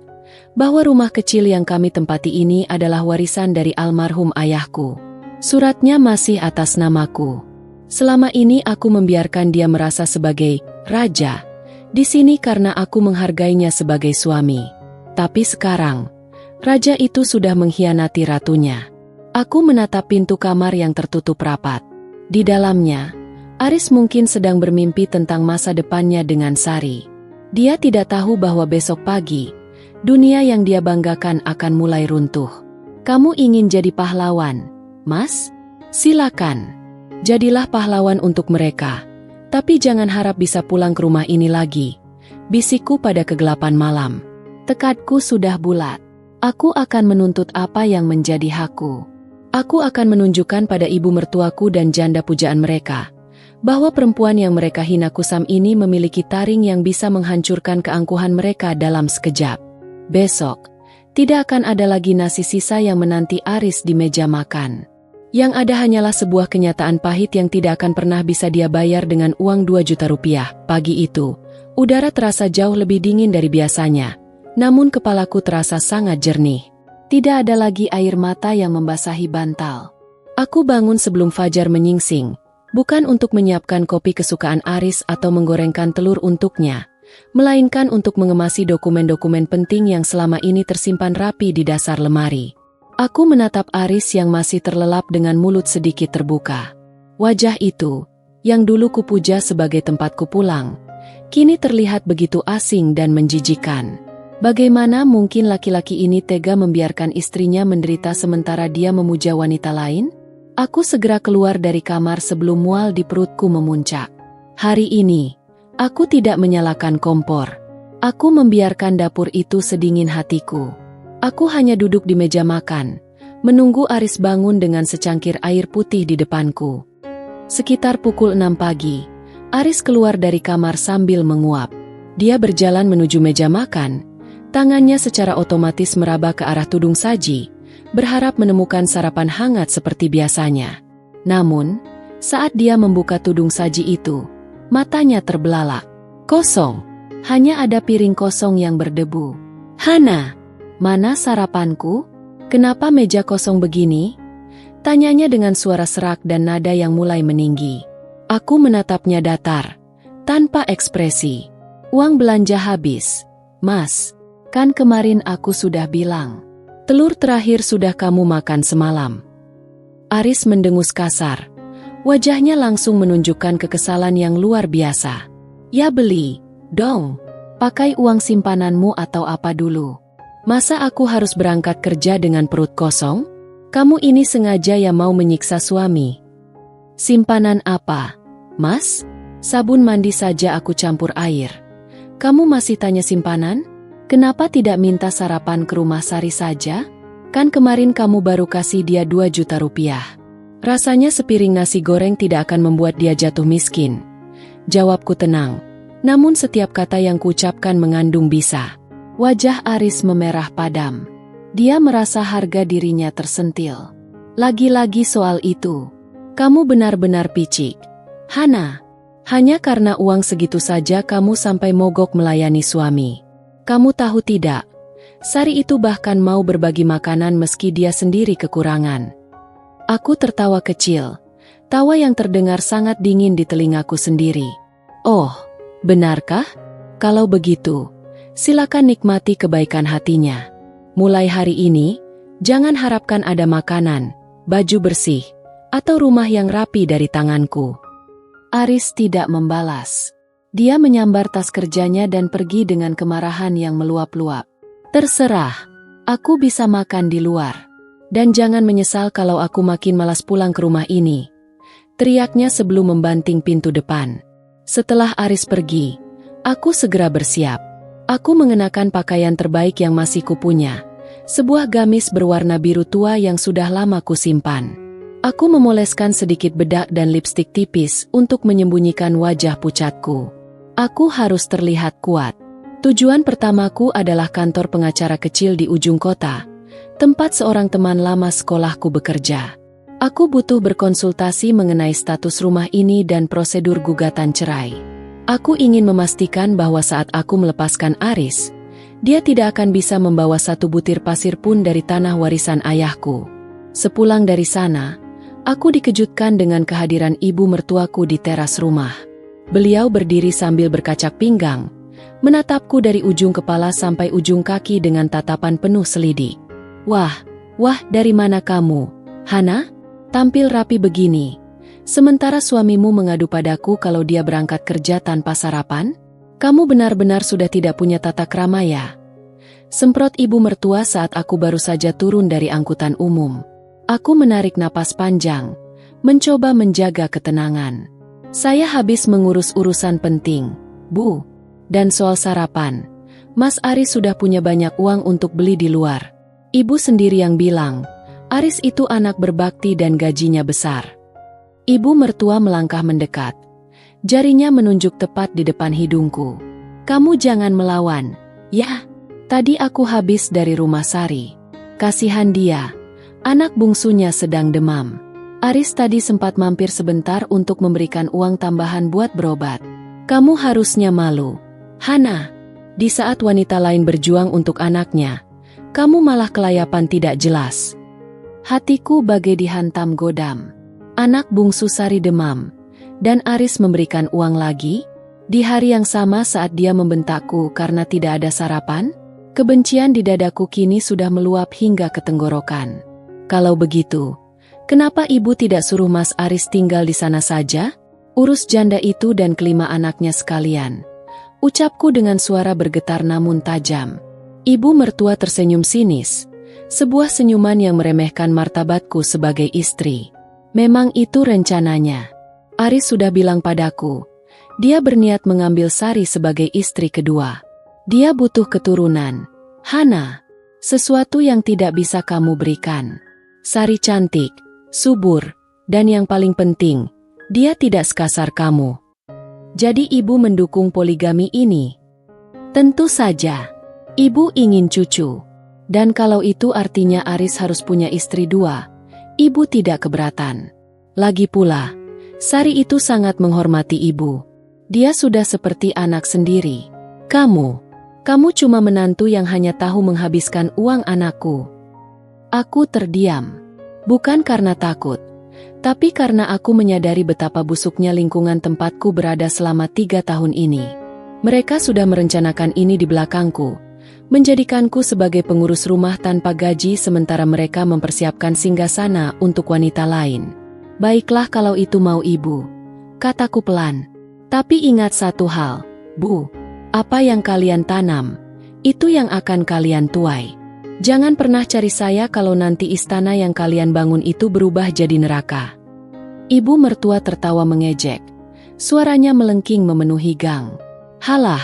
bahwa rumah kecil yang kami tempati ini adalah warisan dari almarhum ayahku. Suratnya masih atas namaku. Selama ini aku membiarkan dia merasa sebagai raja di sini karena aku menghargainya sebagai suami. Tapi sekarang, raja itu sudah mengkhianati ratunya. Aku menatap pintu kamar yang tertutup rapat. Di dalamnya, Aris mungkin sedang bermimpi tentang masa depannya dengan Sari. Dia tidak tahu bahwa besok pagi, dunia yang dia banggakan akan mulai runtuh. "Kamu ingin jadi pahlawan, Mas? Silakan. Jadilah pahlawan untuk mereka. Tapi jangan harap bisa pulang ke rumah ini lagi," bisikku pada kegelapan malam. Tekadku sudah bulat. Aku akan menuntut apa yang menjadi hakku. Aku akan menunjukkan pada ibu mertuaku dan janda pujaan mereka, bahwa perempuan yang mereka hina kusam ini memiliki taring yang bisa menghancurkan keangkuhan mereka dalam sekejap. Besok, tidak akan ada lagi nasi sisa yang menanti Aris di meja makan. Yang ada hanyalah sebuah kenyataan pahit yang tidak akan pernah bisa dia bayar dengan uang 2 juta rupiah. Pagi itu, udara terasa jauh lebih dingin dari biasanya, namun kepalaku terasa sangat jernih. Tidak ada lagi air mata yang membasahi bantal. Aku bangun sebelum fajar menyingsing, bukan untuk menyiapkan kopi kesukaan Aris atau menggorengkan telur untuknya, melainkan untuk mengemasi dokumen-dokumen penting yang selama ini tersimpan rapi di dasar lemari. Aku menatap Aris yang masih terlelap dengan mulut sedikit terbuka. Wajah itu, yang dulu kupuja sebagai tempatku pulang, kini terlihat begitu asing dan menjijikan. Bagaimana mungkin laki-laki ini tega membiarkan istrinya menderita sementara dia memuja wanita lain? Aku segera keluar dari kamar sebelum mual di perutku memuncak. Hari ini, aku tidak menyalakan kompor. Aku membiarkan dapur itu sedingin hatiku. Aku hanya duduk di meja makan, menunggu Aris bangun dengan secangkir air putih di depanku. Sekitar pukul 6 pagi, Aris keluar dari kamar sambil menguap. Dia berjalan menuju meja makan, tangannya secara otomatis meraba ke arah tudung saji, berharap menemukan sarapan hangat seperti biasanya. Namun, saat dia membuka tudung saji itu, matanya terbelalak. Kosong. Hanya ada piring kosong yang berdebu. "Hana, mana sarapanku? Kenapa meja kosong begini?" Tanyanya dengan suara serak dan nada yang mulai meninggi. Aku menatapnya datar, tanpa ekspresi. "Uang belanja habis, Mas. Kan kemarin aku sudah bilang. Telur terakhir sudah kamu makan semalam." Aris mendengus kasar. Wajahnya langsung menunjukkan kekesalan yang luar biasa. Ya beli, dong. Pakai uang simpananmu atau apa dulu? Masa aku harus berangkat kerja dengan perut kosong? Kamu ini sengaja ya mau menyiksa suami. Simpanan apa, Mas? Sabun mandi saja aku campur air. Kamu masih tanya simpanan? Kenapa tidak minta sarapan ke rumah Sari saja? Kan kemarin kamu baru kasih dia 2 juta rupiah. Rasanya sepiring nasi goreng tidak akan membuat dia jatuh miskin. Jawabku tenang. Namun setiap kata yang kuucapkan mengandung bisa. Wajah Aris memerah padam. Dia merasa harga dirinya tersentil. Lagi-lagi soal itu. Kamu benar-benar picik. Hana, hanya karena uang segitu saja kamu sampai mogok melayani suami. Kamu tahu tidak? Sari itu bahkan mau berbagi makanan meski dia sendiri kekurangan. Aku tertawa kecil. Tawa yang terdengar sangat dingin di telingaku sendiri. Oh, benarkah? Kalau begitu, silakan nikmati kebaikan hatinya. Mulai hari ini, jangan harapkan ada makanan, baju bersih, atau rumah yang rapi dari tanganku. Aris tidak membalas. Dia menyambar tas kerjanya dan pergi dengan kemarahan yang meluap-luap. Terserah, aku bisa makan di luar. Dan jangan menyesal kalau aku makin malas pulang ke rumah ini. Teriaknya sebelum membanting pintu depan. Setelah Aris pergi, aku segera bersiap. Aku mengenakan pakaian terbaik yang masih kupunya. Sebuah gamis berwarna biru tua yang sudah lama kusimpan. Aku memoleskan sedikit bedak dan lipstik tipis untuk menyembunyikan wajah pucatku. Aku harus terlihat kuat. Tujuan pertamaku adalah kantor pengacara kecil di ujung kota. Tempat seorang teman lama sekolahku bekerja. Aku butuh berkonsultasi mengenai status rumah ini dan prosedur gugatan cerai. Aku ingin memastikan bahwa saat aku melepaskan Aris, dia tidak akan bisa membawa satu butir pasir pun dari tanah warisan ayahku. Sepulang dari sana, aku dikejutkan dengan kehadiran ibu mertuaku di teras rumah. Beliau berdiri sambil berkacak pinggang, menatapku dari ujung kepala sampai ujung kaki dengan tatapan penuh selidik. Wah, dari mana kamu, Hana? Tampil rapi begini. Sementara suamimu mengadu padaku kalau dia berangkat kerja tanpa sarapan? Kamu benar-benar sudah tidak punya tata krama ya? Semprot ibu mertua saat aku baru saja turun dari angkutan umum. Aku menarik napas panjang, mencoba menjaga ketenangan. Saya habis mengurus urusan penting, Bu. Dan soal sarapan, Mas Aris sudah punya banyak uang untuk beli di luar. Ibu sendiri yang bilang, Aris itu anak berbakti dan gajinya besar. Ibu mertua melangkah mendekat. Jarinya menunjuk tepat di depan hidungku. Kamu jangan melawan, ya. Tadi aku habis dari rumah Sari. Kasihan dia, anak bungsunya sedang demam. Aris tadi sempat mampir sebentar untuk memberikan uang tambahan buat berobat. Kamu harusnya malu, Hana. Di saat wanita lain berjuang untuk anaknya, kamu malah kelayapan tidak jelas. Hatiku bagai dihantam godam. Anak bungsu Sari demam, dan Aris memberikan uang lagi? Di hari yang sama saat dia membentakku karena tidak ada sarapan? Kebencian di dadaku kini sudah meluap hingga ke tenggorokan. Kalau begitu, kenapa ibu tidak suruh Mas Aris tinggal di sana saja? Urus janda itu dan kelima anaknya sekalian. Ucapku dengan suara bergetar namun tajam. Ibu mertua tersenyum sinis, sebuah senyuman yang meremehkan martabatku sebagai istri. Memang itu rencananya. Aris sudah bilang padaku, dia berniat mengambil Sari sebagai istri kedua. Dia butuh keturunan, Hana, sesuatu yang tidak bisa kamu berikan. Sari cantik, subur, dan yang paling penting, dia tidak sekasar kamu. Jadi ibu mendukung poligami ini? Tentu saja. Ibu ingin cucu. Dan kalau itu artinya Aris harus punya istri 2, ibu tidak keberatan. Lagi pula, Sari itu sangat menghormati ibu. Dia sudah seperti anak sendiri. Kamu cuma menantu yang hanya tahu menghabiskan uang anakku. Aku terdiam. Bukan karena takut, tapi karena aku menyadari betapa busuknya lingkungan tempatku berada selama 3 tahun ini. Mereka sudah merencanakan ini di belakangku, menjadikanku sebagai pengurus rumah tanpa gaji sementara mereka mempersiapkan singgasana untuk wanita lain. Baiklah kalau itu mau ibu, kataku pelan. Tapi ingat satu hal, Bu. Apa yang kalian tanam, itu yang akan kalian tuai. Jangan pernah cari saya kalau nanti istana yang kalian bangun itu berubah jadi neraka. Ibu mertua tertawa mengejek. Suaranya melengking memenuhi gang. Halah,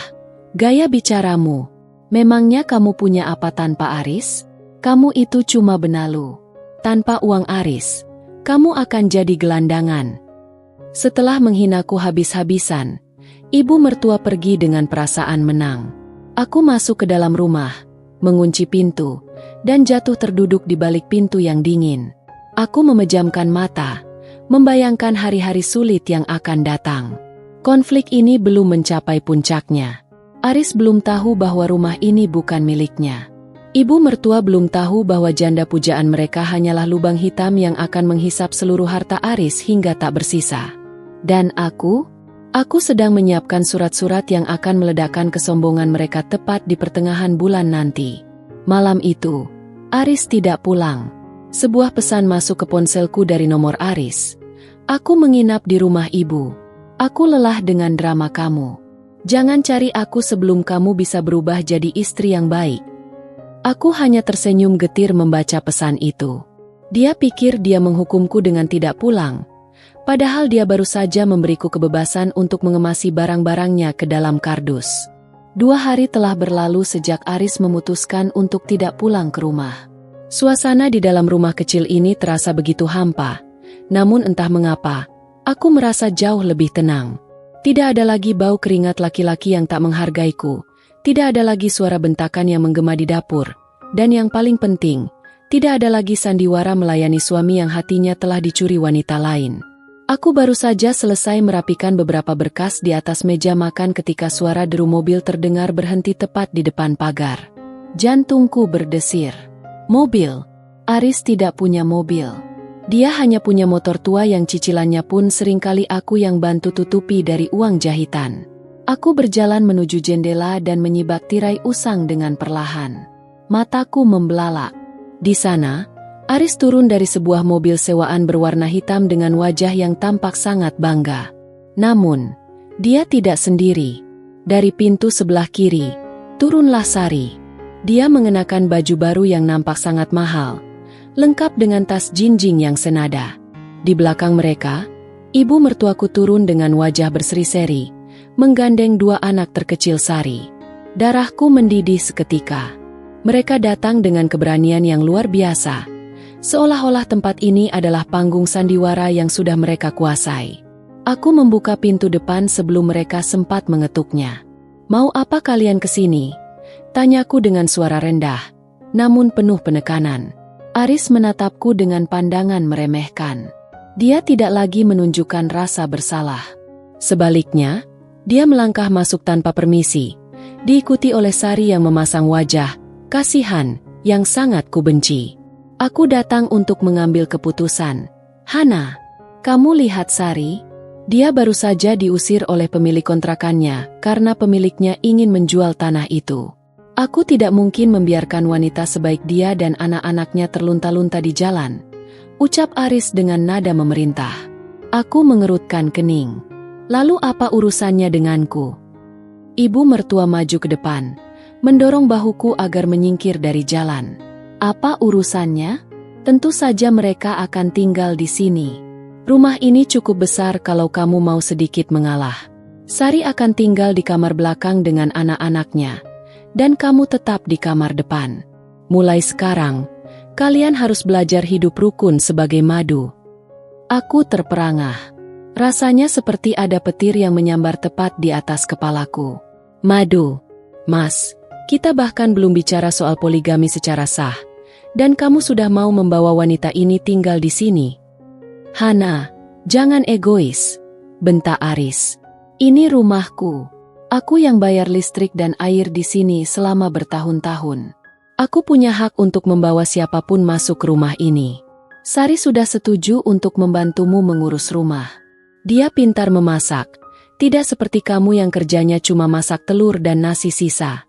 gaya bicaramu. Memangnya kamu punya apa tanpa Aris? Kamu itu cuma benalu. Tanpa uang Aris, kamu akan jadi gelandangan. Setelah menghinaku habis-habisan, ibu mertua pergi dengan perasaan menang. Aku masuk ke dalam rumah, mengunci pintu, dan jatuh terduduk di balik pintu yang dingin. Aku memejamkan mata, membayangkan hari-hari sulit yang akan datang. Konflik ini belum mencapai puncaknya. Aris belum tahu bahwa rumah ini bukan miliknya. Ibu mertua belum tahu bahwa janda pujaan mereka hanyalah lubang hitam yang akan menghisap seluruh harta Aris hingga tak bersisa. Dan aku sedang menyiapkan surat-surat yang akan meledakkan kesombongan mereka tepat di pertengahan bulan nanti. Malam itu, Aris tidak pulang. Sebuah pesan masuk ke ponselku dari nomor Aris. Aku menginap di rumah ibu. Aku lelah dengan drama kamu. Jangan cari aku sebelum kamu bisa berubah jadi istri yang baik. Aku hanya tersenyum getir membaca pesan itu. Dia pikir dia menghukumku dengan tidak pulang. Padahal dia baru saja memberiku kebebasan untuk mengemasi barang-barangnya ke dalam kardus. 2 hari telah berlalu sejak Aris memutuskan untuk tidak pulang ke rumah. Suasana di dalam rumah kecil ini terasa begitu hampa. Namun entah mengapa, aku merasa jauh lebih tenang. Tidak ada lagi bau keringat laki-laki yang tak menghargaiku. Tidak ada lagi suara bentakan yang menggema di dapur. Dan yang paling penting, tidak ada lagi sandiwara melayani suami yang hatinya telah dicuri wanita lain. Aku baru saja selesai merapikan beberapa berkas di atas meja makan ketika suara deru mobil terdengar berhenti tepat di depan pagar. Jantungku berdesir. Mobil. Aris tidak punya mobil. Dia hanya punya motor tua yang cicilannya pun seringkali aku yang bantu tutupi dari uang jahitan. Aku berjalan menuju jendela dan menyibak tirai usang dengan perlahan. Mataku membelalak. Di sana, Aris turun dari sebuah mobil sewaan berwarna hitam dengan wajah yang tampak sangat bangga. Namun, dia tidak sendiri. Dari pintu sebelah kiri, turunlah Sari. Dia mengenakan baju baru yang nampak sangat mahal, lengkap dengan tas jinjing yang senada. Di belakang mereka, ibu mertuaku turun dengan wajah berseri-seri, menggandeng 2 anak terkecil Sari. Darahku mendidih seketika. Mereka datang dengan keberanian yang luar biasa, seolah-olah tempat ini adalah panggung sandiwara yang sudah mereka kuasai. Aku membuka pintu depan sebelum mereka sempat mengetuknya. "Mau apa kalian kesini?" tanyaku dengan suara rendah, namun penuh penekanan. Aris menatapku dengan pandangan meremehkan. Dia tidak lagi menunjukkan rasa bersalah. Sebaliknya, dia melangkah masuk tanpa permisi, diikuti oleh Sari yang memasang wajah kasihan yang sangat kubenci. Aku datang untuk mengambil keputusan. "Hana, kamu lihat Sari? Dia baru saja diusir oleh pemilik kontrakannya karena pemiliknya ingin menjual tanah itu. Aku tidak mungkin membiarkan wanita sebaik dia dan anak-anaknya terlunta-lunta di jalan," ucap Aris dengan nada memerintah. Aku mengerutkan kening. "Lalu apa urusannya denganku?" Ibu mertua maju ke depan, mendorong bahuku agar menyingkir dari jalan. "Apa urusannya? Tentu saja mereka akan tinggal di sini. Rumah ini cukup besar kalau kamu mau sedikit mengalah. Sari akan tinggal di kamar belakang dengan anak-anaknya, dan kamu tetap di kamar depan. Mulai sekarang, kalian harus belajar hidup rukun sebagai madu." Aku terperangah. Rasanya seperti ada petir yang menyambar tepat di atas kepalaku. "Madu, Mas, kita bahkan belum bicara soal poligami secara sah, dan kamu sudah mau membawa wanita ini tinggal di sini." "Hana, jangan egois," bentak Aris. "Ini rumahku. Aku yang bayar listrik dan air di sini selama bertahun-tahun. Aku punya hak untuk membawa siapapun masuk ke rumah ini. Sari sudah setuju untuk membantumu mengurus rumah. Dia pintar memasak, tidak seperti kamu yang kerjanya cuma masak telur dan nasi sisa."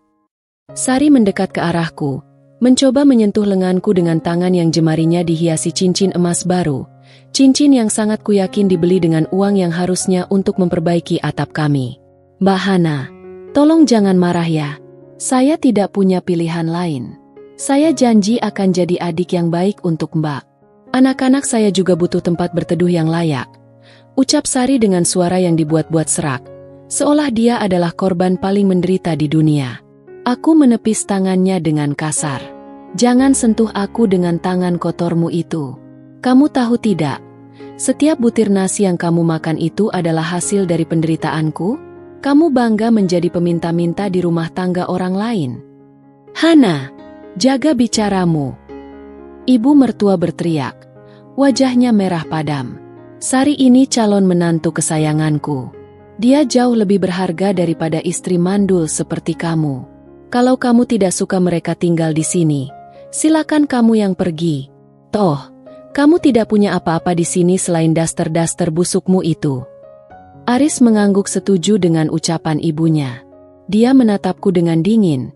Sari mendekat ke arahku, mencoba menyentuh lenganku dengan tangan yang jemarinya dihiasi cincin emas baru, Cincin yang sangat kuyakin dibeli dengan uang yang harusnya untuk memperbaiki atap kami. Mbak Hana, tolong jangan marah ya. Saya tidak punya pilihan lain. Saya janji akan jadi adik yang baik untuk Mbak. Anak-anak saya juga butuh tempat berteduh yang layak. Ucap Sari dengan suara yang dibuat-buat serak, seolah dia adalah korban paling menderita di dunia. Aku menepis tangannya dengan kasar. Jangan sentuh aku dengan tangan kotormu itu. Kamu tahu tidak? Setiap butir nasi yang kamu makan itu adalah hasil dari penderitaanku. Kamu bangga menjadi peminta-minta di rumah tangga orang lain. Hana, jaga bicaramu. Ibu mertua berteriak. Wajahnya merah padam. Sari ini calon menantu kesayanganku. Dia jauh lebih berharga daripada istri mandul seperti kamu. Kalau kamu tidak suka mereka tinggal di sini, silakan kamu yang pergi. Toh, kamu tidak punya apa-apa di sini selain daster-daster busukmu itu. Aris mengangguk setuju dengan ucapan ibunya. Dia menatapku dengan dingin,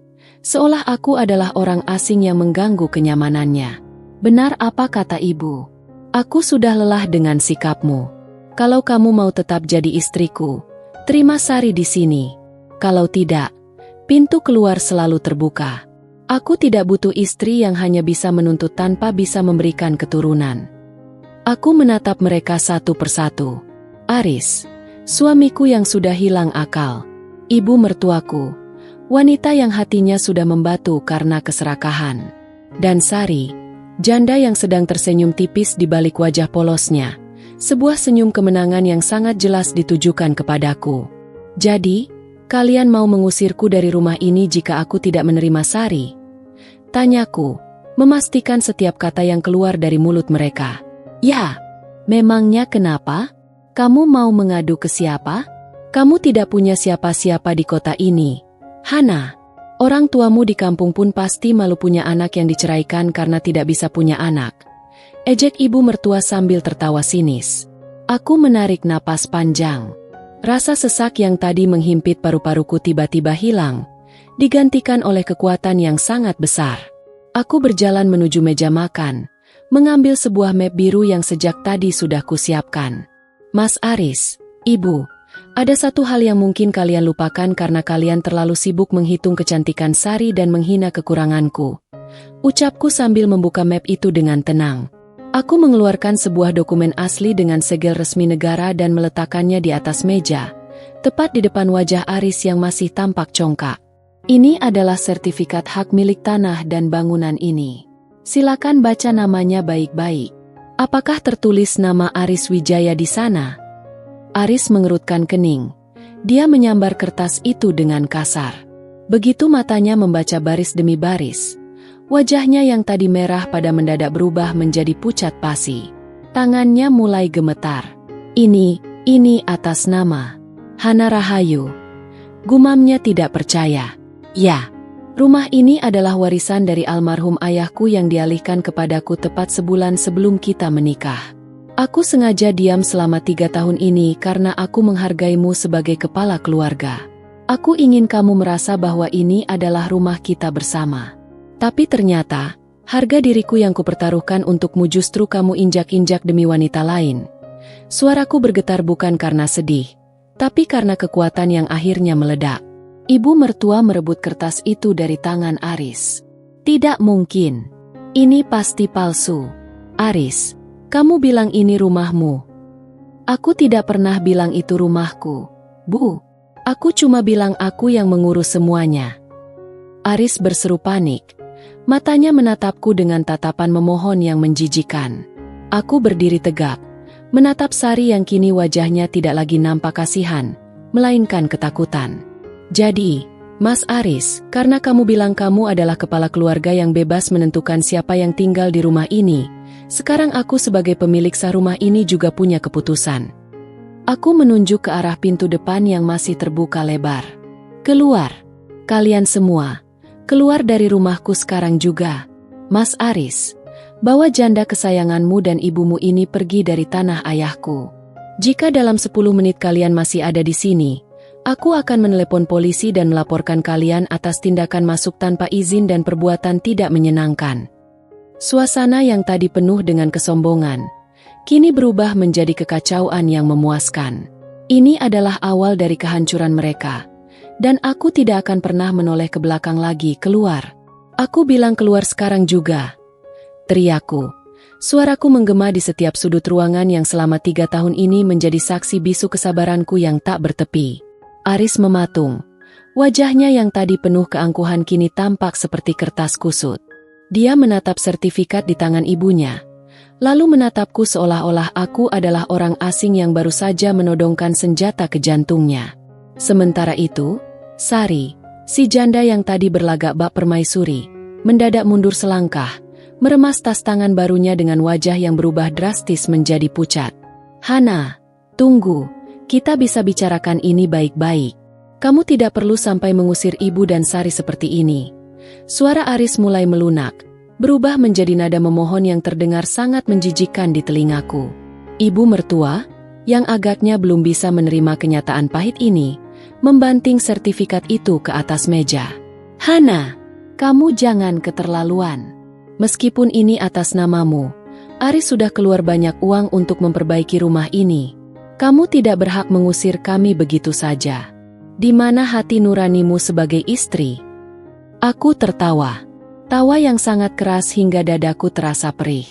seolah aku adalah orang asing yang mengganggu kenyamanannya. Benar apa kata ibu? Aku sudah lelah dengan sikapmu. Kalau kamu mau tetap jadi istriku, terima Sari di sini. Kalau tidak, pintu keluar selalu terbuka. Aku tidak butuh istri yang hanya bisa menuntut tanpa bisa memberikan keturunan. Aku menatap mereka satu persatu. Aris, suamiku yang sudah hilang akal. Ibu mertuaku, wanita yang hatinya sudah membatu karena keserakahan. Dan Sari, janda yang sedang tersenyum tipis di balik wajah polosnya. Sebuah senyum kemenangan yang sangat jelas ditujukan kepadaku. Jadi, kalian mau mengusirku dari rumah ini jika aku tidak menerima Sari? Tanyaku, memastikan setiap kata yang keluar dari mulut mereka. Ya, memangnya kenapa? Kamu mau mengadu ke siapa? Kamu tidak punya siapa-siapa di kota ini. Hana, orang tuamu di kampung pun pasti malu punya anak yang diceraikan karena tidak bisa punya anak. Ejek ibu mertua sambil tertawa sinis. Aku menarik napas panjang. Rasa sesak yang tadi menghimpit paru-paruku tiba-tiba hilang, digantikan oleh kekuatan yang sangat besar. Aku berjalan menuju meja makan, mengambil sebuah map biru yang sejak tadi sudah kusiapkan. Mas Aris, Ibu, ada satu hal yang mungkin kalian lupakan karena kalian terlalu sibuk menghitung kecantikan Sari dan menghina kekuranganku. Ucapku sambil membuka map itu dengan tenang. Aku mengeluarkan sebuah dokumen asli dengan segel resmi negara dan meletakkannya di atas meja, tepat di depan wajah Aris yang masih tampak congkak. Ini adalah sertifikat hak milik tanah dan bangunan ini. Silakan baca namanya baik-baik. Apakah tertulis nama Aris Wijaya di sana? Aris mengerutkan kening. Dia menyambar kertas itu dengan kasar. Begitu matanya membaca baris demi baris, wajahnya yang tadi merah pada mendadak berubah menjadi pucat pasi. Tangannya mulai gemetar. Ini atas nama Hana Rahayu. Gumamnya tidak percaya. Ya. Rumah ini adalah warisan dari almarhum ayahku yang dialihkan kepadaku tepat sebulan sebelum kita menikah. Aku sengaja diam selama 3 tahun ini karena aku menghargaimu sebagai kepala keluarga. Aku ingin kamu merasa bahwa ini adalah rumah kita bersama. Tapi ternyata, harga diriku yang kupertaruhkan untukmu justru kamu injak-injak demi wanita lain. Suaraku bergetar bukan karena sedih, tapi karena kekuatan yang akhirnya meledak. Ibu mertua merebut kertas itu dari tangan Aris. Tidak mungkin. Ini pasti palsu. Aris, kamu bilang ini rumahmu. Aku tidak pernah bilang itu rumahku. Bu, aku cuma bilang aku yang mengurus semuanya. Aris berseru panik. Matanya menatapku dengan tatapan memohon yang menjijikan. Aku berdiri tegak, menatap Sari yang kini wajahnya tidak lagi nampak kasihan, melainkan ketakutan. Jadi, Mas Aris, karena kamu bilang kamu adalah kepala keluarga yang bebas menentukan siapa yang tinggal di rumah ini, sekarang aku sebagai pemilik sah rumah ini juga punya keputusan. Aku menunjuk ke arah pintu depan yang masih terbuka lebar. Keluar. Kalian semua. Keluar dari rumahku sekarang juga. Mas Aris, bawa janda kesayanganmu dan ibumu ini pergi dari tanah ayahku. Jika dalam 10 menit kalian masih ada di sini, aku akan menelepon polisi dan melaporkan kalian atas tindakan masuk tanpa izin dan perbuatan tidak menyenangkan. Suasana yang tadi penuh dengan kesombongan, kini berubah menjadi kekacauan yang memuaskan. Ini adalah awal dari kehancuran mereka. Dan aku tidak akan pernah menoleh ke belakang lagi. Keluar. Aku bilang keluar sekarang juga. Teriakku. Suaraku menggema di setiap sudut ruangan yang selama 3 tahun ini menjadi saksi bisu kesabaranku yang tak bertepi. Aris mematung. Wajahnya yang tadi penuh keangkuhan kini tampak seperti kertas kusut. Dia menatap sertifikat di tangan ibunya. Lalu menatapku seolah-olah aku adalah orang asing yang baru saja menodongkan senjata ke jantungnya. Sementara itu, Sari, si janda yang tadi berlagak bak permaisuri, mendadak mundur selangkah, meremas tas tangan barunya dengan wajah yang berubah drastis menjadi pucat. Hana, tunggu, kita bisa bicarakan ini baik-baik. Kamu tidak perlu sampai mengusir ibu dan Sari seperti ini. Suara Aris mulai melunak, berubah menjadi nada memohon yang terdengar sangat menjijikkan di telingaku. Ibu mertua, yang agaknya belum bisa menerima kenyataan pahit ini, membanting sertifikat itu ke atas meja. Hana, kamu jangan keterlaluan. Meskipun ini atas namamu, Aris sudah keluar banyak uang untuk memperbaiki rumah ini. Kamu tidak berhak mengusir kami begitu saja. Di mana hati nuranimu sebagai istri? Aku tertawa. Tawa yang sangat keras hingga dadaku terasa perih.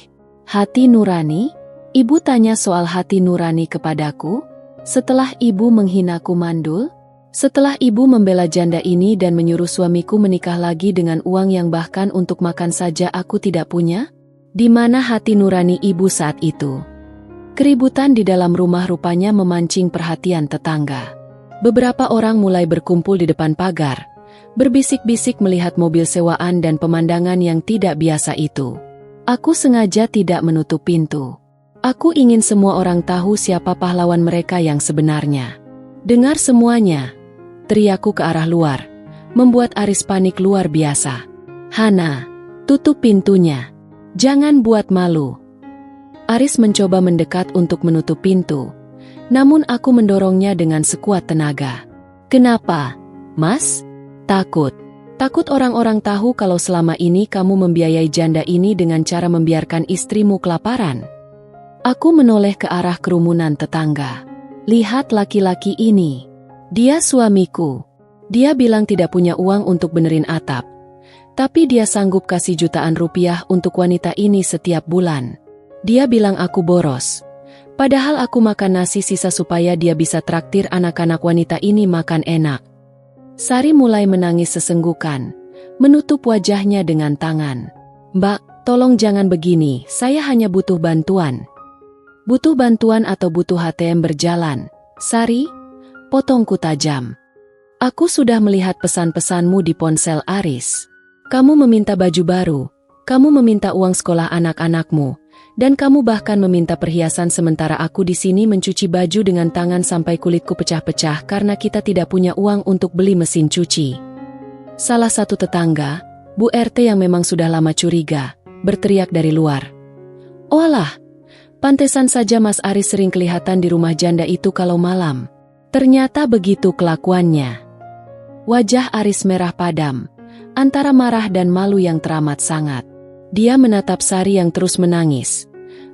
Hati nurani? Ibu tanya soal hati nurani kepadaku? Setelah ibu menghinaku mandul? Setelah ibu membela janda ini dan menyuruh suamiku menikah lagi dengan uang yang bahkan untuk makan saja aku tidak punya? Di mana hati nurani ibu saat itu? Keributan di dalam rumah rupanya memancing perhatian tetangga. Beberapa orang mulai berkumpul di depan pagar, berbisik-bisik melihat mobil sewaan dan pemandangan yang tidak biasa itu. Aku sengaja tidak menutup pintu. Aku ingin semua orang tahu siapa pahlawan mereka yang sebenarnya. Dengar semuanya. Teriakku ke arah luar, membuat Aris panik luar biasa. Hana, tutup pintunya. Jangan buat malu. Aris mencoba mendekat untuk menutup pintu, namun aku mendorongnya dengan sekuat tenaga. Kenapa, Mas? Takut. Takut orang-orang tahu kalau selama ini kamu membiayai janda ini dengan cara membiarkan istrimu kelaparan. Aku menoleh ke arah kerumunan tetangga. Lihat laki-laki ini. Dia suamiku. Dia bilang tidak punya uang untuk benerin atap. Tapi dia sanggup kasih jutaan rupiah untuk wanita ini setiap bulan. Dia bilang aku boros. Padahal aku makan nasi sisa supaya dia bisa traktir anak-anak wanita ini makan enak. Sari mulai menangis sesenggukan, menutup wajahnya dengan tangan. Mbak, tolong jangan begini, saya hanya butuh bantuan. Butuh bantuan atau butuh ATM berjalan? Sari? Potongku tajam. Aku sudah melihat pesan-pesanmu di ponsel Aris. Kamu meminta baju baru, kamu meminta uang sekolah anak-anakmu, dan kamu bahkan meminta perhiasan sementara aku di sini mencuci baju dengan tangan sampai kulitku pecah-pecah karena kita tidak punya uang untuk beli mesin cuci. Salah satu tetangga, Bu RT yang memang sudah lama curiga, berteriak dari luar. Oalah, pantesan saja Mas Aris sering kelihatan di rumah janda itu kalau malam. Ternyata begitu kelakuannya. Wajah Aris merah padam, antara marah dan malu yang teramat sangat. Dia menatap Sari yang terus menangis,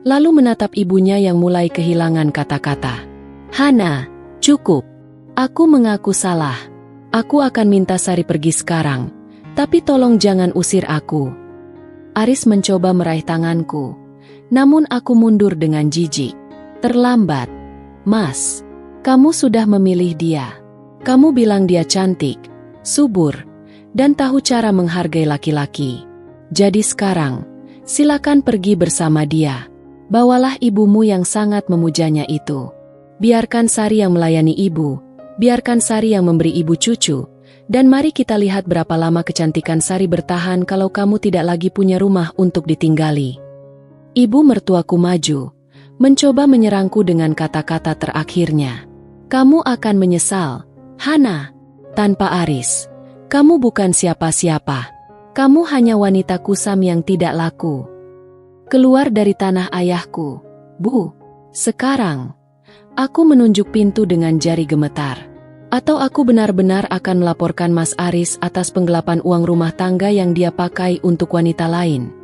lalu menatap ibunya yang mulai kehilangan kata-kata. Hana, cukup. Aku mengaku salah. Aku akan minta Sari pergi sekarang, tapi tolong jangan usir aku. Aris mencoba meraih tanganku, namun aku mundur dengan jijik. Terlambat. Mas. Kamu sudah memilih dia. Kamu bilang dia cantik, subur, dan tahu cara menghargai laki-laki. Jadi sekarang, silakan pergi bersama dia. Bawalah ibumu yang sangat memujanya itu. Biarkan Sari yang melayani ibu, biarkan Sari yang memberi ibu cucu, dan mari kita lihat berapa lama kecantikan Sari bertahan kalau kamu tidak lagi punya rumah untuk ditinggali. Ibu mertuaku maju, mencoba menyerangku dengan kata-kata terakhirnya. Kamu akan menyesal, Hana. Tanpa Aris, kamu bukan siapa-siapa. Kamu hanya wanita kusam yang tidak laku. Keluar dari tanah ayahku, Bu. Sekarang, aku menunjuk pintu dengan jari gemetar. Atau aku benar-benar akan melaporkan Mas Aris atas penggelapan uang rumah tangga yang dia pakai untuk wanita lain.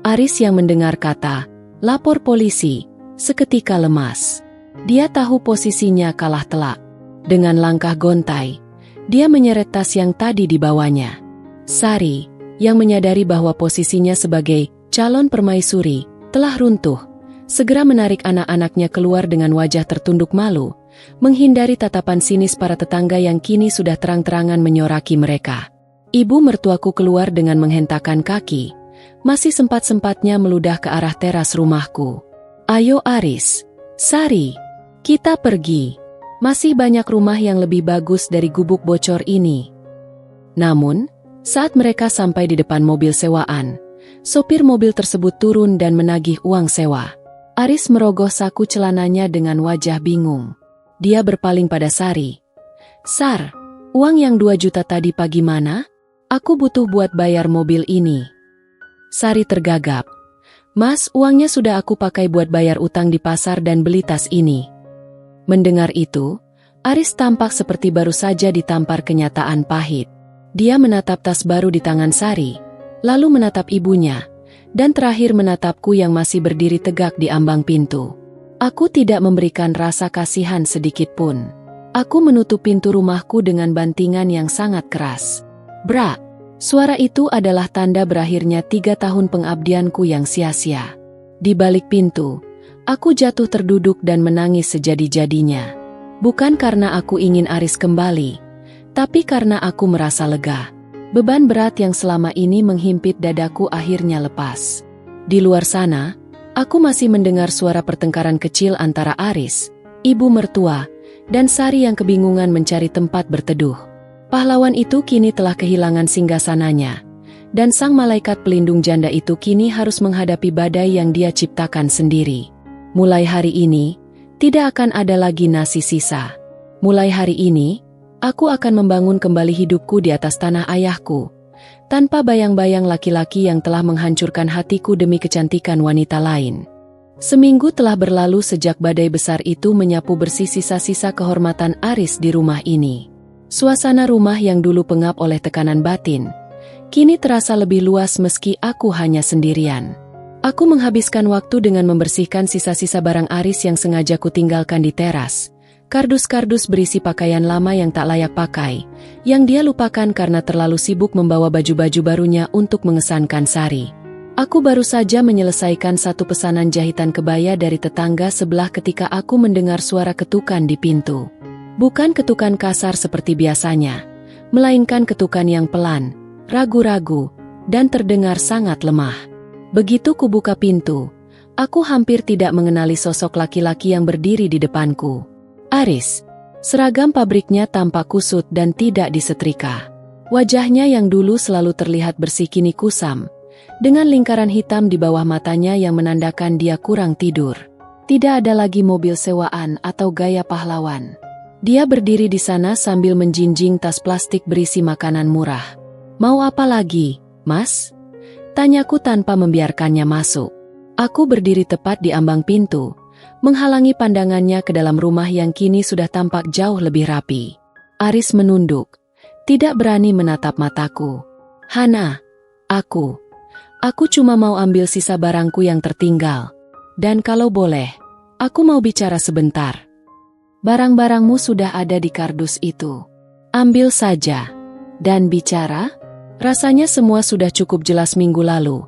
Aris yang mendengar kata, lapor polisi, seketika lemas. Dia tahu posisinya kalah telak. Dengan langkah gontai, dia menyeret tas yang tadi dibawanya. Sari, yang menyadari bahwa posisinya sebagai calon permaisuri telah runtuh, segera menarik anak-anaknya keluar dengan wajah tertunduk malu, menghindari tatapan sinis para tetangga yang kini sudah terang-terangan menyoraki mereka. Ibu mertuaku keluar dengan menghentakkan kaki, masih sempat-sempatnya meludah ke arah teras rumahku. "Ayo Aris, Sari, kita pergi. Masih banyak rumah yang lebih bagus dari gubuk bocor ini." Namun, saat mereka sampai di depan mobil sewaan, sopir mobil tersebut turun dan menagih uang sewa. Aris merogoh saku celananya dengan wajah bingung. Dia berpaling pada Sari. "Sar, uang yang 2 juta tadi pagi mana? Aku butuh buat bayar mobil ini." Sari tergagap. "Mas, uangnya sudah aku pakai buat bayar utang di pasar dan beli tas ini." Mendengar itu, Aris tampak seperti baru saja ditampar kenyataan pahit. Dia menatap tas baru di tangan Sari, lalu menatap ibunya, dan terakhir menatapku yang masih berdiri tegak di ambang pintu. Aku tidak memberikan rasa kasihan sedikit pun. Aku menutup pintu rumahku dengan bantingan yang sangat keras. Brak! Suara itu adalah tanda berakhirnya 3 tahun pengabdianku yang sia-sia. Di balik pintu, aku jatuh terduduk dan menangis sejadi-jadinya. Bukan karena aku ingin Aris kembali, tapi karena aku merasa lega. Beban berat yang selama ini menghimpit dadaku akhirnya lepas. Di luar sana, aku masih mendengar suara pertengkaran kecil antara Aris, ibu mertua, dan Sari yang kebingungan mencari tempat berteduh. Pahlawan itu kini telah kehilangan singgasananya, dan sang malaikat pelindung janda itu kini harus menghadapi badai yang dia ciptakan sendiri. Mulai hari ini, tidak akan ada lagi nasi sisa. Mulai hari ini, aku akan membangun kembali hidupku di atas tanah ayahku, tanpa bayang-bayang laki-laki yang telah menghancurkan hatiku demi kecantikan wanita lain. Seminggu telah berlalu sejak badai besar itu menyapu bersih sisa-sisa kehormatan Aris di rumah ini. Suasana rumah yang dulu pengap oleh tekanan batin, kini terasa lebih luas meski aku hanya sendirian. Aku menghabiskan waktu dengan membersihkan sisa-sisa barang Aris yang sengaja kutinggalkan di teras. Kardus-kardus berisi pakaian lama yang tak layak pakai, yang dia lupakan karena terlalu sibuk membawa baju-baju barunya untuk mengesankan Sari. Aku baru saja menyelesaikan satu pesanan jahitan kebaya dari tetangga sebelah ketika aku mendengar suara ketukan di pintu. Bukan ketukan kasar seperti biasanya, melainkan ketukan yang pelan, ragu-ragu, dan terdengar sangat lemah. Begitu kubuka pintu, aku hampir tidak mengenali sosok laki-laki yang berdiri di depanku. Aris. Seragam pabriknya tampak kusut dan tidak disetrika. Wajahnya yang dulu selalu terlihat bersih kini kusam, dengan lingkaran hitam di bawah matanya yang menandakan dia kurang tidur. Tidak ada lagi mobil sewaan atau gaya pahlawan. Dia berdiri di sana sambil menjinjing tas plastik berisi makanan murah. "Mau apa lagi, Mas?" tanyaku tanpa membiarkannya masuk. Aku berdiri tepat di ambang pintu, menghalangi pandangannya ke dalam rumah yang kini sudah tampak jauh lebih rapi. Aris menunduk, tidak berani menatap mataku. "Hana, aku cuma mau ambil sisa barangku yang tertinggal. Dan kalau boleh, aku mau bicara sebentar." "Barang-barangmu sudah ada di kardus itu. Ambil saja. Dan bicara? Rasanya semua sudah cukup jelas minggu lalu,"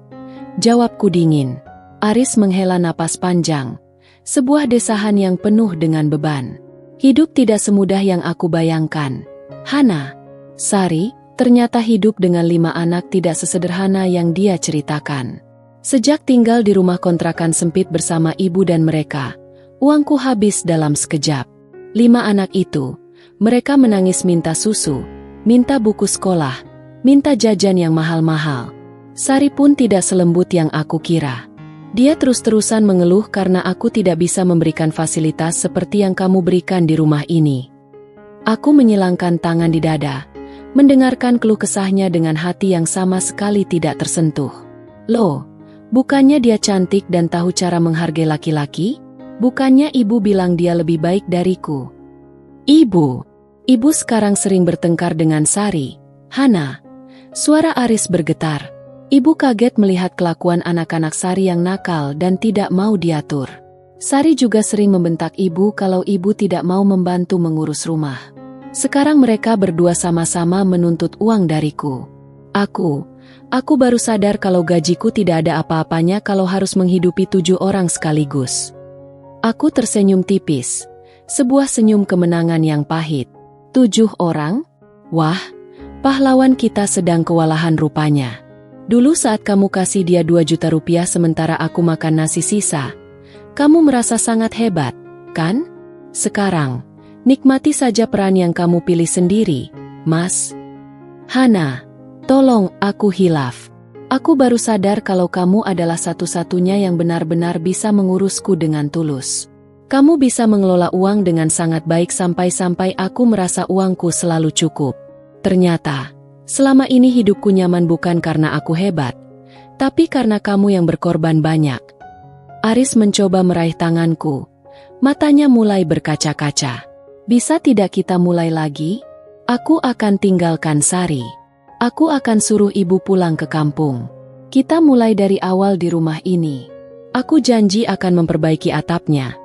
jawabku dingin. Aris menghela napas panjang, sebuah desahan yang penuh dengan beban. Hidup tidak semudah yang aku bayangkan. Hana, Sari, ternyata hidup dengan 5 anak tidak sesederhana yang dia ceritakan. Sejak tinggal di rumah kontrakan sempit bersama ibu dan mereka, uangku habis dalam sekejap. 5 anak itu, mereka menangis minta susu, minta buku sekolah, minta jajan yang mahal-mahal. Sari pun tidak selembut yang aku kira. Dia terus-terusan mengeluh karena aku tidak bisa memberikan fasilitas seperti yang kamu berikan di rumah ini. Aku menyilangkan tangan di dada, mendengarkan keluh kesahnya dengan hati yang sama sekali tidak tersentuh. "Loh, bukannya dia cantik dan tahu cara menghargai laki-laki? Bukannya ibu bilang dia lebih baik dariku?" Ibu sekarang sering bertengkar dengan Sari. "Hana." Suara Aris bergetar. Ibu kaget melihat kelakuan anak-anak Sari yang nakal dan tidak mau diatur. Sari juga sering membentak ibu kalau ibu tidak mau membantu mengurus rumah. Sekarang mereka berdua sama-sama menuntut uang dariku. Aku baru sadar kalau gajiku tidak ada apa-apanya kalau harus menghidupi 7 orang sekaligus. Aku tersenyum tipis, sebuah senyum kemenangan yang pahit. 7 orang? Wah, pahlawan kita sedang kewalahan rupanya. Dulu saat kamu kasih dia 2 juta rupiah sementara aku makan nasi sisa, kamu merasa sangat hebat, kan? Sekarang, nikmati saja peran yang kamu pilih sendiri, Mas. Hana, tolong, aku hilaf. Aku baru sadar kalau kamu adalah satu-satunya yang benar-benar bisa mengurusku dengan tulus. Kamu bisa mengelola uang dengan sangat baik sampai-sampai aku merasa uangku selalu cukup. Ternyata, selama ini hidupku nyaman bukan karena aku hebat, tapi karena kamu yang berkorban banyak. Aris mencoba meraih tanganku. Matanya mulai berkaca-kaca. Bisa tidak kita mulai lagi? Aku akan tinggalkan Sari. Aku akan suruh ibu pulang ke kampung. Kita mulai dari awal di rumah ini. Aku janji akan memperbaiki atapnya.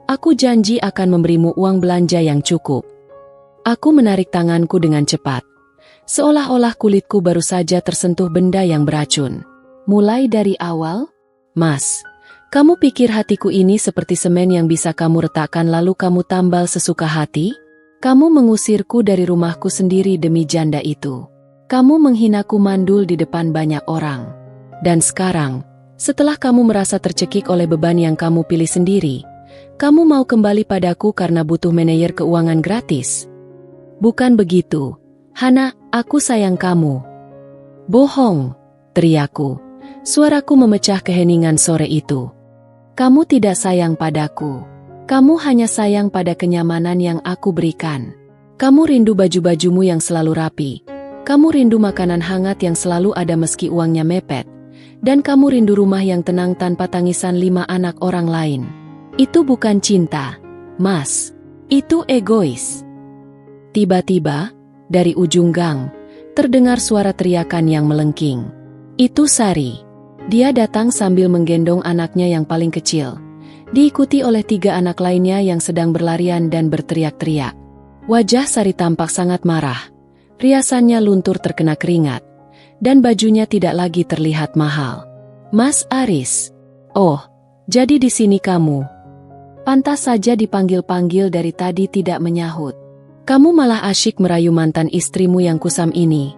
Aku janji akan memberimu uang belanja yang cukup. Aku menarik tanganku dengan cepat. Seolah-olah kulitku baru saja tersentuh benda yang beracun. Mulai dari awal? Mas, kamu pikir hatiku ini seperti semen yang bisa kamu retakkan lalu kamu tambal sesuka hati? Kamu mengusirku dari rumahku sendiri demi janda itu. Kamu menghinaku mandul di depan banyak orang. Dan sekarang, setelah kamu merasa tercekik oleh beban yang kamu pilih sendiri, kamu mau kembali padaku karena butuh manajer keuangan gratis? Bukan begitu. Hana, aku sayang kamu. Bohong, teriakku. Suaraku memecah keheningan sore itu. Kamu tidak sayang padaku. Kamu hanya sayang pada kenyamanan yang aku berikan. Kamu rindu baju-bajumu yang selalu rapi. Kamu rindu makanan hangat yang selalu ada meski uangnya mepet. Dan kamu rindu rumah yang tenang tanpa tangisan 5 anak orang lain. Itu bukan cinta, Mas. Itu egois. Tiba-tiba, dari ujung gang, terdengar suara teriakan yang melengking. Itu Sari. Dia datang sambil menggendong anaknya yang paling kecil. Diikuti oleh 3 anak lainnya yang sedang berlarian dan berteriak-teriak. Wajah Sari tampak sangat marah. Riasannya luntur terkena keringat. Dan bajunya tidak lagi terlihat mahal. Mas Aris. Oh, jadi di sini kamu. Pantas saja dipanggil-panggil dari tadi tidak menyahut. Kamu malah asyik merayu mantan istrimu yang kusam ini.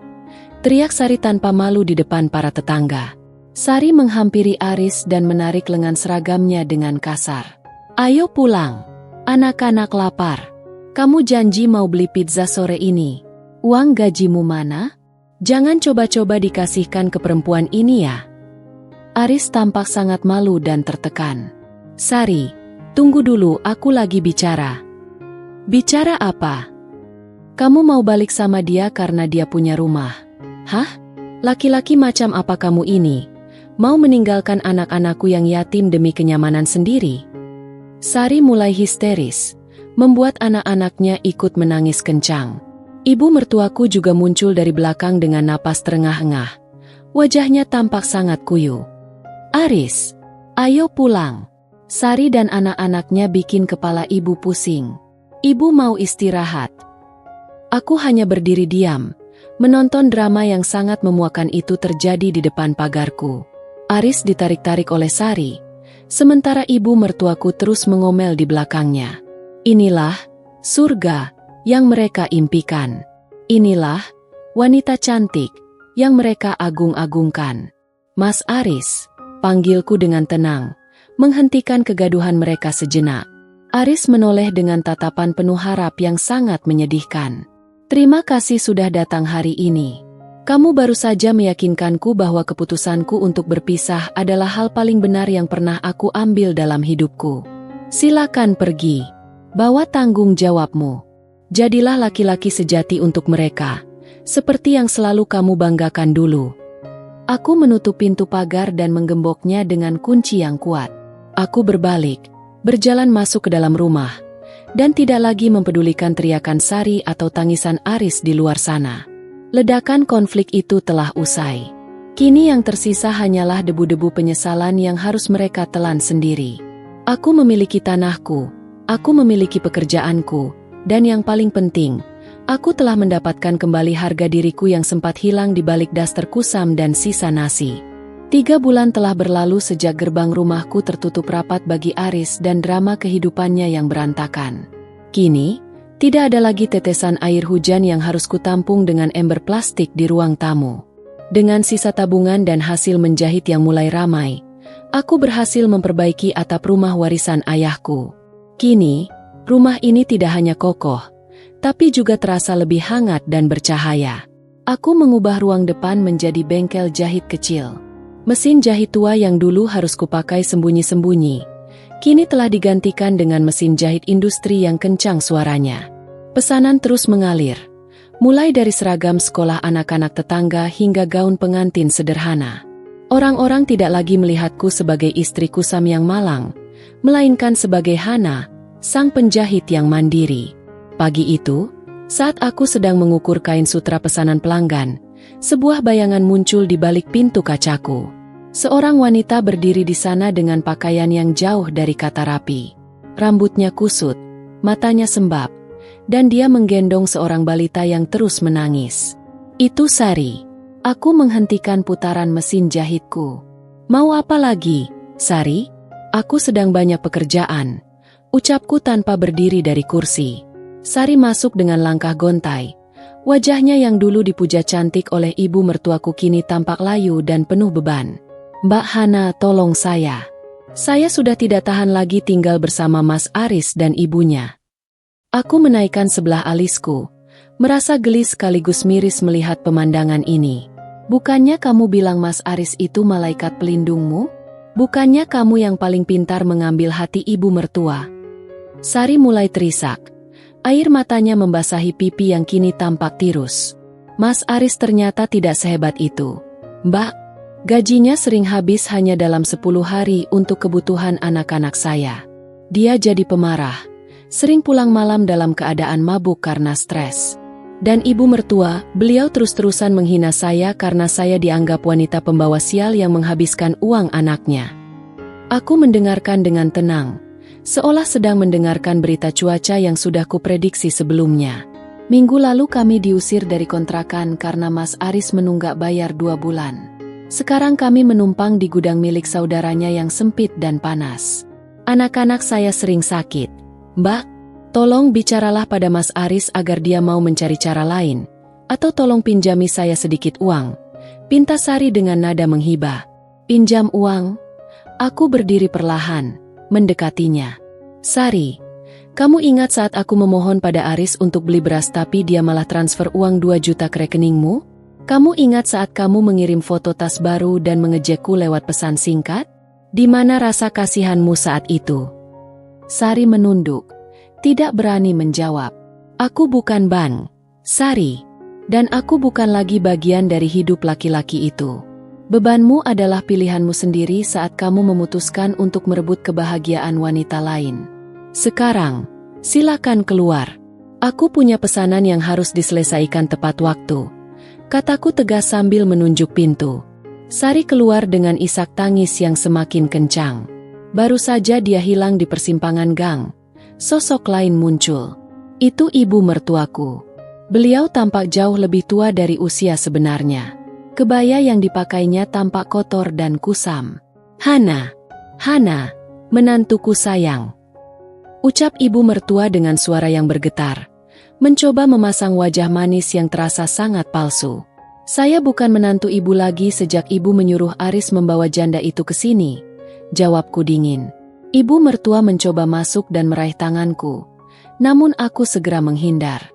Teriak Sari tanpa malu di depan para tetangga. Sari menghampiri Aris dan menarik lengan seragamnya dengan kasar. Ayo pulang. Anak-anak lapar. Kamu janji mau beli pizza sore ini. Uang gajimu mana? Jangan coba-coba dikasihkan ke perempuan ini ya. Aris tampak sangat malu dan tertekan. Sari, tunggu dulu, aku lagi bicara. Bicara apa? Kamu mau balik sama dia karena dia punya rumah. Hah? Laki-laki macam apa kamu ini? Mau meninggalkan anak-anakku yang yatim demi kenyamanan sendiri? Sari mulai histeris, membuat anak-anaknya ikut menangis kencang. Ibu mertuaku juga muncul dari belakang dengan napas terengah-engah. Wajahnya tampak sangat kuyu. Aris, ayo pulang. Sari dan anak-anaknya bikin kepala ibu pusing. Ibu mau istirahat. Aku hanya berdiri diam, menonton drama yang sangat memuakan itu terjadi di depan pagarku. Aris ditarik-tarik oleh Sari, sementara ibu mertuaku terus mengomel di belakangnya. Inilah surga yang mereka impikan. Inilah wanita cantik yang mereka agung-agungkan. Mas Aris, panggilku dengan tenang, menghentikan kegaduhan mereka sejenak. Aris menoleh dengan tatapan penuh harap yang sangat menyedihkan. Terima kasih sudah datang hari ini. Kamu baru saja meyakinkanku bahwa keputusanku untuk berpisah adalah hal paling benar yang pernah aku ambil dalam hidupku. Silakan pergi. Bawa tanggung jawabmu. Jadilah laki-laki sejati untuk mereka, seperti yang selalu kamu banggakan dulu. Aku menutup pintu pagar dan menggemboknya dengan kunci yang kuat. Aku berbalik, berjalan masuk ke dalam rumah, dan tidak lagi mempedulikan teriakan Sari atau tangisan Aris di luar sana. Ledakan konflik itu telah usai. Kini yang tersisa hanyalah debu-debu penyesalan yang harus mereka telan sendiri. Aku memiliki tanahku, aku memiliki pekerjaanku, dan yang paling penting, aku telah mendapatkan kembali harga diriku yang sempat hilang di balik daster kusam dan sisa nasi. 3 bulan telah berlalu sejak gerbang rumahku tertutup rapat bagi Aris dan drama kehidupannya yang berantakan. Kini, tidak ada lagi tetesan air hujan yang harus kutampung dengan ember plastik di ruang tamu. Dengan sisa tabungan dan hasil menjahit yang mulai ramai, aku berhasil memperbaiki atap rumah warisan ayahku. Kini, rumah ini tidak hanya kokoh, tapi juga terasa lebih hangat dan bercahaya. Aku mengubah ruang depan menjadi bengkel jahit kecil. Mesin jahit tua yang dulu harus kupakai sembunyi-sembunyi, kini telah digantikan dengan mesin jahit industri yang kencang suaranya. Pesanan terus mengalir, mulai dari seragam sekolah anak-anak tetangga hingga gaun pengantin sederhana. Orang-orang tidak lagi melihatku sebagai istri kusam yang malang, melainkan sebagai Hana, sang penjahit yang mandiri. Pagi itu, saat aku sedang mengukur kain sutra pesanan pelanggan, sebuah bayangan muncul di balik pintu kacaku. Seorang wanita berdiri di sana dengan pakaian yang jauh dari kata rapi. Rambutnya kusut, matanya sembab, dan dia menggendong seorang balita yang terus menangis. Itu Sari. Aku menghentikan putaran mesin jahitku. Mau apa lagi, Sari? Aku sedang banyak pekerjaan, ucapku tanpa berdiri dari kursi. Sari masuk dengan langkah gontai. Wajahnya yang dulu dipuja cantik oleh ibu mertuaku kini tampak layu dan penuh beban. Mbak Hana, tolong saya. Saya sudah tidak tahan lagi tinggal bersama Mas Aris dan ibunya. Aku menaikkan sebelah alisku, merasa geli sekaligus miris melihat pemandangan ini. Bukannya kamu bilang Mas Aris itu malaikat pelindungmu? Bukannya kamu yang paling pintar mengambil hati ibu mertua? Sari mulai terisak. Air matanya membasahi pipi yang kini tampak tirus. Mas Aris ternyata tidak sehebat itu. Mbak, gajinya sering habis hanya dalam 10 hari untuk kebutuhan anak-anak saya. Dia jadi pemarah, sering pulang malam dalam keadaan mabuk karena stres. Dan ibu mertua, beliau terus-terusan menghina saya karena saya dianggap wanita pembawa sial yang menghabiskan uang anaknya. Aku mendengarkan dengan tenang, seolah sedang mendengarkan berita cuaca yang sudah kuprediksi sebelumnya. Minggu lalu kami diusir dari kontrakan karena Mas Aris menunggak bayar 2 bulan. Sekarang kami menumpang di gudang milik saudaranya yang sempit dan panas. Anak-anak saya sering sakit. Mbak, tolong bicaralah pada Mas Aris agar dia mau mencari cara lain, atau tolong pinjami saya sedikit uang, pinta Sari dengan nada menghibah. Pinjam uang? Aku berdiri perlahan, mendekatinya. Sari, kamu ingat saat aku memohon pada Aris untuk beli beras tapi dia malah transfer uang 2 juta ke rekeningmu? Kamu ingat saat kamu mengirim foto tas baru dan mengejekku lewat pesan singkat? Di mana rasa kasihanmu saat itu? Sari menunduk, tidak berani menjawab. Aku bukan Bang Sari, dan aku bukan lagi bagian dari hidup laki-laki itu. Bebanmu adalah pilihanmu sendiri saat kamu memutuskan untuk merebut kebahagiaan wanita lain. Sekarang, silakan keluar. Aku punya pesanan yang harus diselesaikan tepat waktu, kataku tegas sambil menunjuk pintu. Sari keluar dengan isak tangis yang semakin kencang. Baru saja dia hilang di persimpangan gang, sosok lain muncul. Itu ibu mertuaku. Beliau tampak jauh lebih tua dari usia sebenarnya. Kebaya yang dipakainya tampak kotor dan kusam. Hana, menantuku sayang. Ucap ibu mertua dengan suara yang bergetar, mencoba memasang wajah manis yang terasa sangat palsu. Saya bukan menantu ibu lagi sejak ibu menyuruh Aris membawa janda itu ke sini, jawabku dingin. Ibu mertua mencoba masuk dan meraih tanganku, namun aku segera menghindar.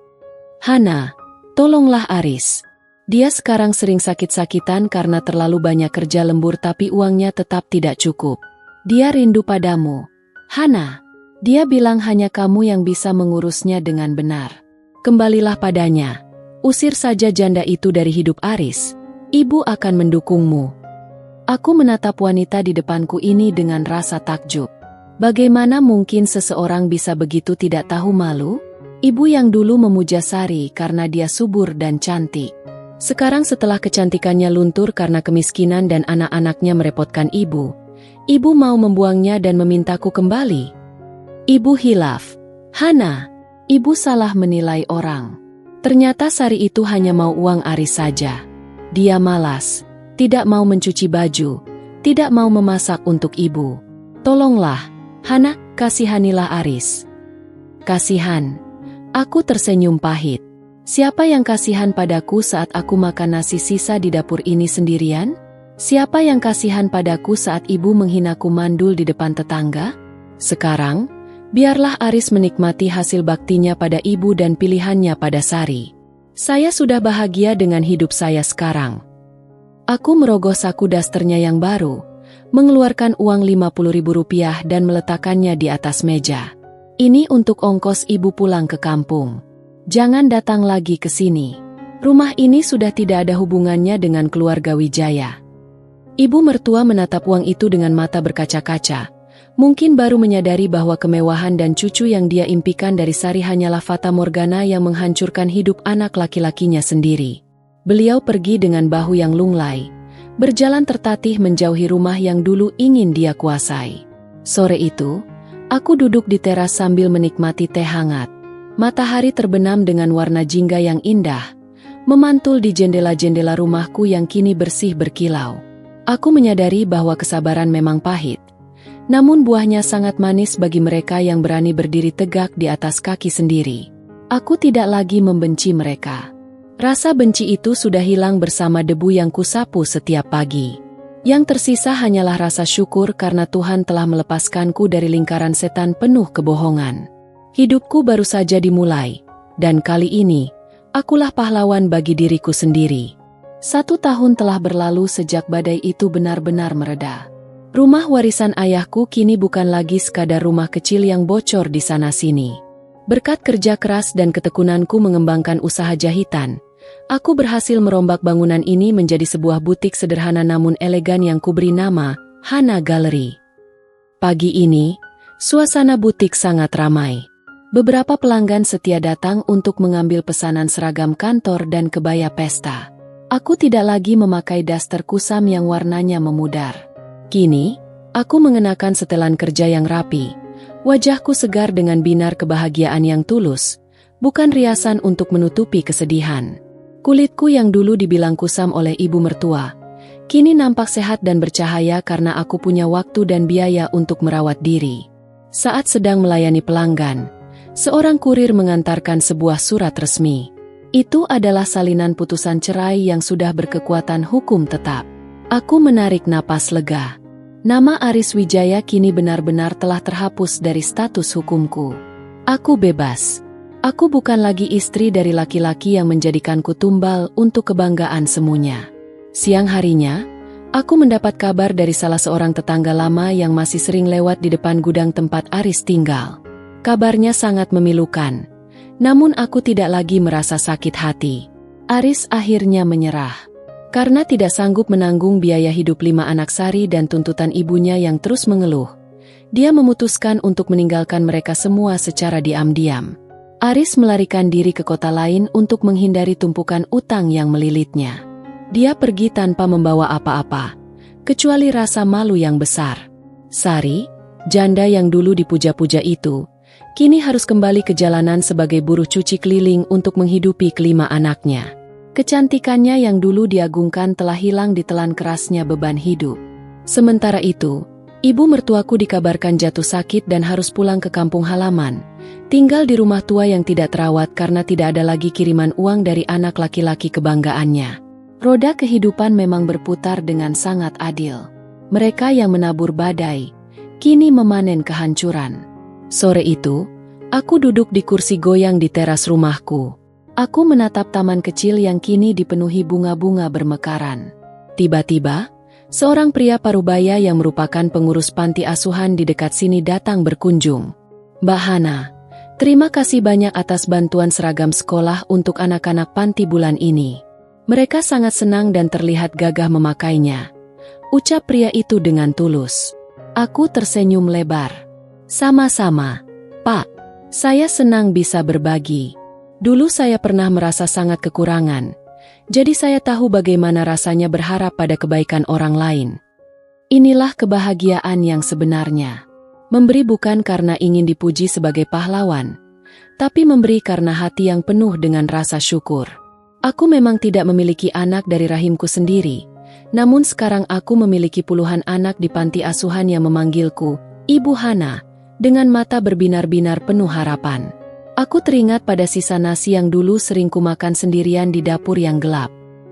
Hana, tolonglah Aris. Dia sekarang sering sakit-sakitan karena terlalu banyak kerja lembur tapi uangnya tetap tidak cukup. Dia rindu padamu. Hana, dia bilang hanya kamu yang bisa mengurusnya dengan benar. Kembalilah padanya. Usir saja janda itu dari hidup Aris. Ibu akan mendukungmu. Aku menatap wanita di depanku ini dengan rasa takjub. Bagaimana mungkin seseorang bisa begitu tidak tahu malu? Ibu yang dulu memuja Sari karena dia subur dan cantik. Sekarang setelah kecantikannya luntur karena kemiskinan dan anak-anaknya merepotkan ibu, Ibu mau membuangnya dan memintaku kembali. Ibu hilaf. Hana, ibu salah menilai orang. Ternyata Sari itu hanya mau uang Aris saja. Dia malas, tidak mau mencuci baju, tidak mau memasak untuk ibu. Tolonglah, Hana, kasihanilah Aris. Kasihan. Aku tersenyum pahit. Siapa yang kasihan padaku saat aku makan nasi sisa di dapur ini sendirian? Siapa yang kasihan padaku saat ibu menghinaku mandul di depan tetangga? Sekarang, biarlah Aris menikmati hasil baktinya pada ibu dan pilihannya pada Sari. Saya sudah bahagia dengan hidup saya sekarang. Aku merogoh saku dasternya yang baru, mengeluarkan uang Rp50.000 dan meletakkannya di atas meja. Ini untuk ongkos ibu pulang ke kampung. Jangan datang lagi ke sini. Rumah ini sudah tidak ada hubungannya dengan keluarga Wijaya. Ibu mertua menatap uang itu dengan mata berkaca-kaca. Mungkin baru menyadari bahwa kemewahan dan cucu yang dia impikan dari Sari hanyalah fata morgana yang menghancurkan hidup anak laki-lakinya sendiri. Beliau pergi dengan bahu yang lunglai, berjalan tertatih menjauhi rumah yang dulu ingin dia kuasai. Sore itu, aku duduk di teras sambil menikmati teh hangat. Matahari terbenam dengan warna jingga yang indah, memantul di jendela-jendela rumahku yang kini bersih berkilau. Aku menyadari bahwa kesabaran memang pahit, namun buahnya sangat manis bagi mereka yang berani berdiri tegak di atas kaki sendiri. Aku tidak lagi membenci mereka. Rasa benci itu sudah hilang bersama debu yang kusapu setiap pagi. Yang tersisa hanyalah rasa syukur karena Tuhan telah melepaskanku dari lingkaran setan penuh kebohongan. Hidupku baru saja dimulai, dan kali ini, akulah pahlawan bagi diriku sendiri. 1 tahun telah berlalu sejak badai itu benar-benar mereda. Rumah warisan ayahku kini bukan lagi sekadar rumah kecil yang bocor di sana-sini. Berkat kerja keras dan ketekunanku mengembangkan usaha jahitan, aku berhasil merombak bangunan ini menjadi sebuah butik sederhana namun elegan yang kuberi nama Hana Gallery. Pagi ini, suasana butik sangat ramai. Beberapa pelanggan setia datang untuk mengambil pesanan seragam kantor dan kebaya pesta. Aku tidak lagi memakai daster kusam yang warnanya memudar. Kini, aku mengenakan setelan kerja yang rapi. Wajahku segar dengan binar kebahagiaan yang tulus, bukan riasan untuk menutupi kesedihan. Kulitku yang dulu dibilang kusam oleh ibu mertua, kini nampak sehat dan bercahaya karena aku punya waktu dan biaya untuk merawat diri. Saat sedang melayani pelanggan, seorang kurir mengantarkan sebuah surat resmi. Itu adalah salinan putusan cerai yang sudah berkekuatan hukum tetap. Aku menarik napas lega. Nama Aris Wijaya kini benar-benar telah terhapus dari status hukumku. Aku bebas. Aku bukan lagi istri dari laki-laki yang menjadikanku tumbal untuk kebanggaan semuanya. Siang harinya, aku mendapat kabar dari salah seorang tetangga lama yang masih sering lewat di depan gudang tempat Aris tinggal. Kabarnya sangat memilukan. Namun aku tidak lagi merasa sakit hati. Aris akhirnya menyerah. Karena tidak sanggup menanggung biaya hidup 5 anak Sari dan tuntutan ibunya yang terus mengeluh, dia memutuskan untuk meninggalkan mereka semua secara diam-diam. Aris melarikan diri ke kota lain untuk menghindari tumpukan utang yang melilitnya. Dia pergi tanpa membawa apa-apa, kecuali rasa malu yang besar. Sari, janda yang dulu dipuja-puja itu, kini harus kembali ke jalanan sebagai buruh cuci keliling untuk menghidupi kelima anaknya. Kecantikannya yang dulu diagungkan telah hilang ditelan kerasnya beban hidup. Sementara itu, ibu mertuaku dikabarkan jatuh sakit dan harus pulang ke kampung halaman, tinggal di rumah tua yang tidak terawat karena tidak ada lagi kiriman uang dari anak laki-laki kebanggaannya. Roda kehidupan memang berputar dengan sangat adil. Mereka yang menabur badai, kini memanen kehancuran. Sore itu, aku duduk di kursi goyang di teras rumahku. Aku menatap taman kecil yang kini dipenuhi bunga-bunga bermekaran. Tiba-tiba, seorang pria parubaya yang merupakan pengurus panti asuhan di dekat sini datang berkunjung. "Mbak Hana, terima kasih banyak atas bantuan seragam sekolah untuk anak-anak panti bulan ini. Mereka sangat senang dan terlihat gagah memakainya," ucap pria itu dengan tulus. Aku tersenyum lebar. "Sama-sama, Pak. Saya senang bisa berbagi. Dulu saya pernah merasa sangat kekurangan, jadi saya tahu bagaimana rasanya berharap pada kebaikan orang lain." Inilah kebahagiaan yang sebenarnya. Memberi bukan karena ingin dipuji sebagai pahlawan, tapi memberi karena hati yang penuh dengan rasa syukur. Aku memang tidak memiliki anak dari rahimku sendiri, namun sekarang aku memiliki puluhan anak di panti asuhan yang memanggilku, Ibu Hana, dengan mata berbinar-binar penuh harapan. Aku teringat pada sisa nasi yang dulu sering kumakan sendirian di dapur yang gelap.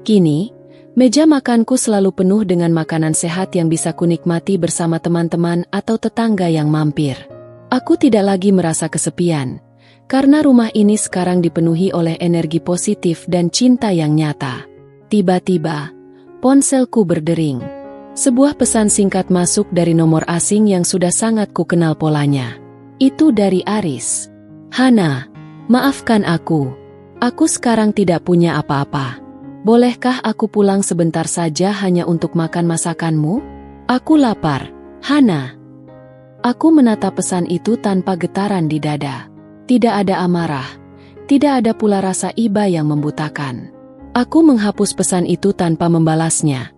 Kini, meja makanku selalu penuh dengan makanan sehat yang bisa kunikmati bersama teman-teman atau tetangga yang mampir. Aku tidak lagi merasa kesepian, karena rumah ini sekarang dipenuhi oleh energi positif dan cinta yang nyata. Tiba-tiba, ponselku berdering. Sebuah pesan singkat masuk dari nomor asing yang sudah sangat kukenal polanya. Itu dari Aris. "Hana, maafkan aku. Aku sekarang tidak punya apa-apa. Bolehkah aku pulang sebentar saja hanya untuk makan masakanmu? Aku lapar, Hana." Aku menatap pesan itu tanpa getaran di dada. Tidak ada amarah, tidak ada pula rasa iba yang membutakan. Aku menghapus pesan itu tanpa membalasnya,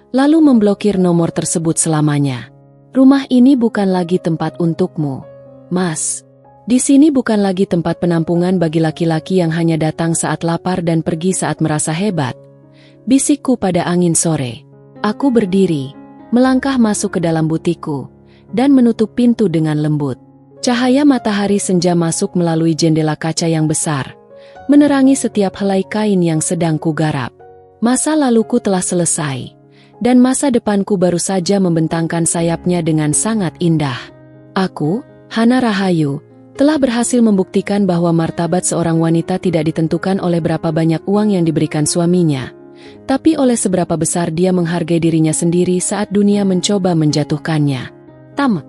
lalu memblokir nomor tersebut selamanya. Rumah ini bukan lagi tempat untukmu, Mas. Di sini bukan lagi tempat penampungan bagi laki-laki yang hanya datang saat lapar dan pergi saat merasa hebat. Bisikku pada angin sore. Aku berdiri, melangkah masuk ke dalam butikku, dan menutup pintu dengan lembut. Cahaya matahari senja masuk melalui jendela kaca yang besar, menerangi setiap helai kain yang sedang kugarap. Masa laluku telah selesai, dan masa depanku baru saja membentangkan sayapnya dengan sangat indah. Aku, Hana Rahayu, telah berhasil membuktikan bahwa martabat seorang wanita tidak ditentukan oleh berapa banyak uang yang diberikan suaminya, tapi oleh seberapa besar dia menghargai dirinya sendiri saat dunia mencoba menjatuhkannya. Tamat.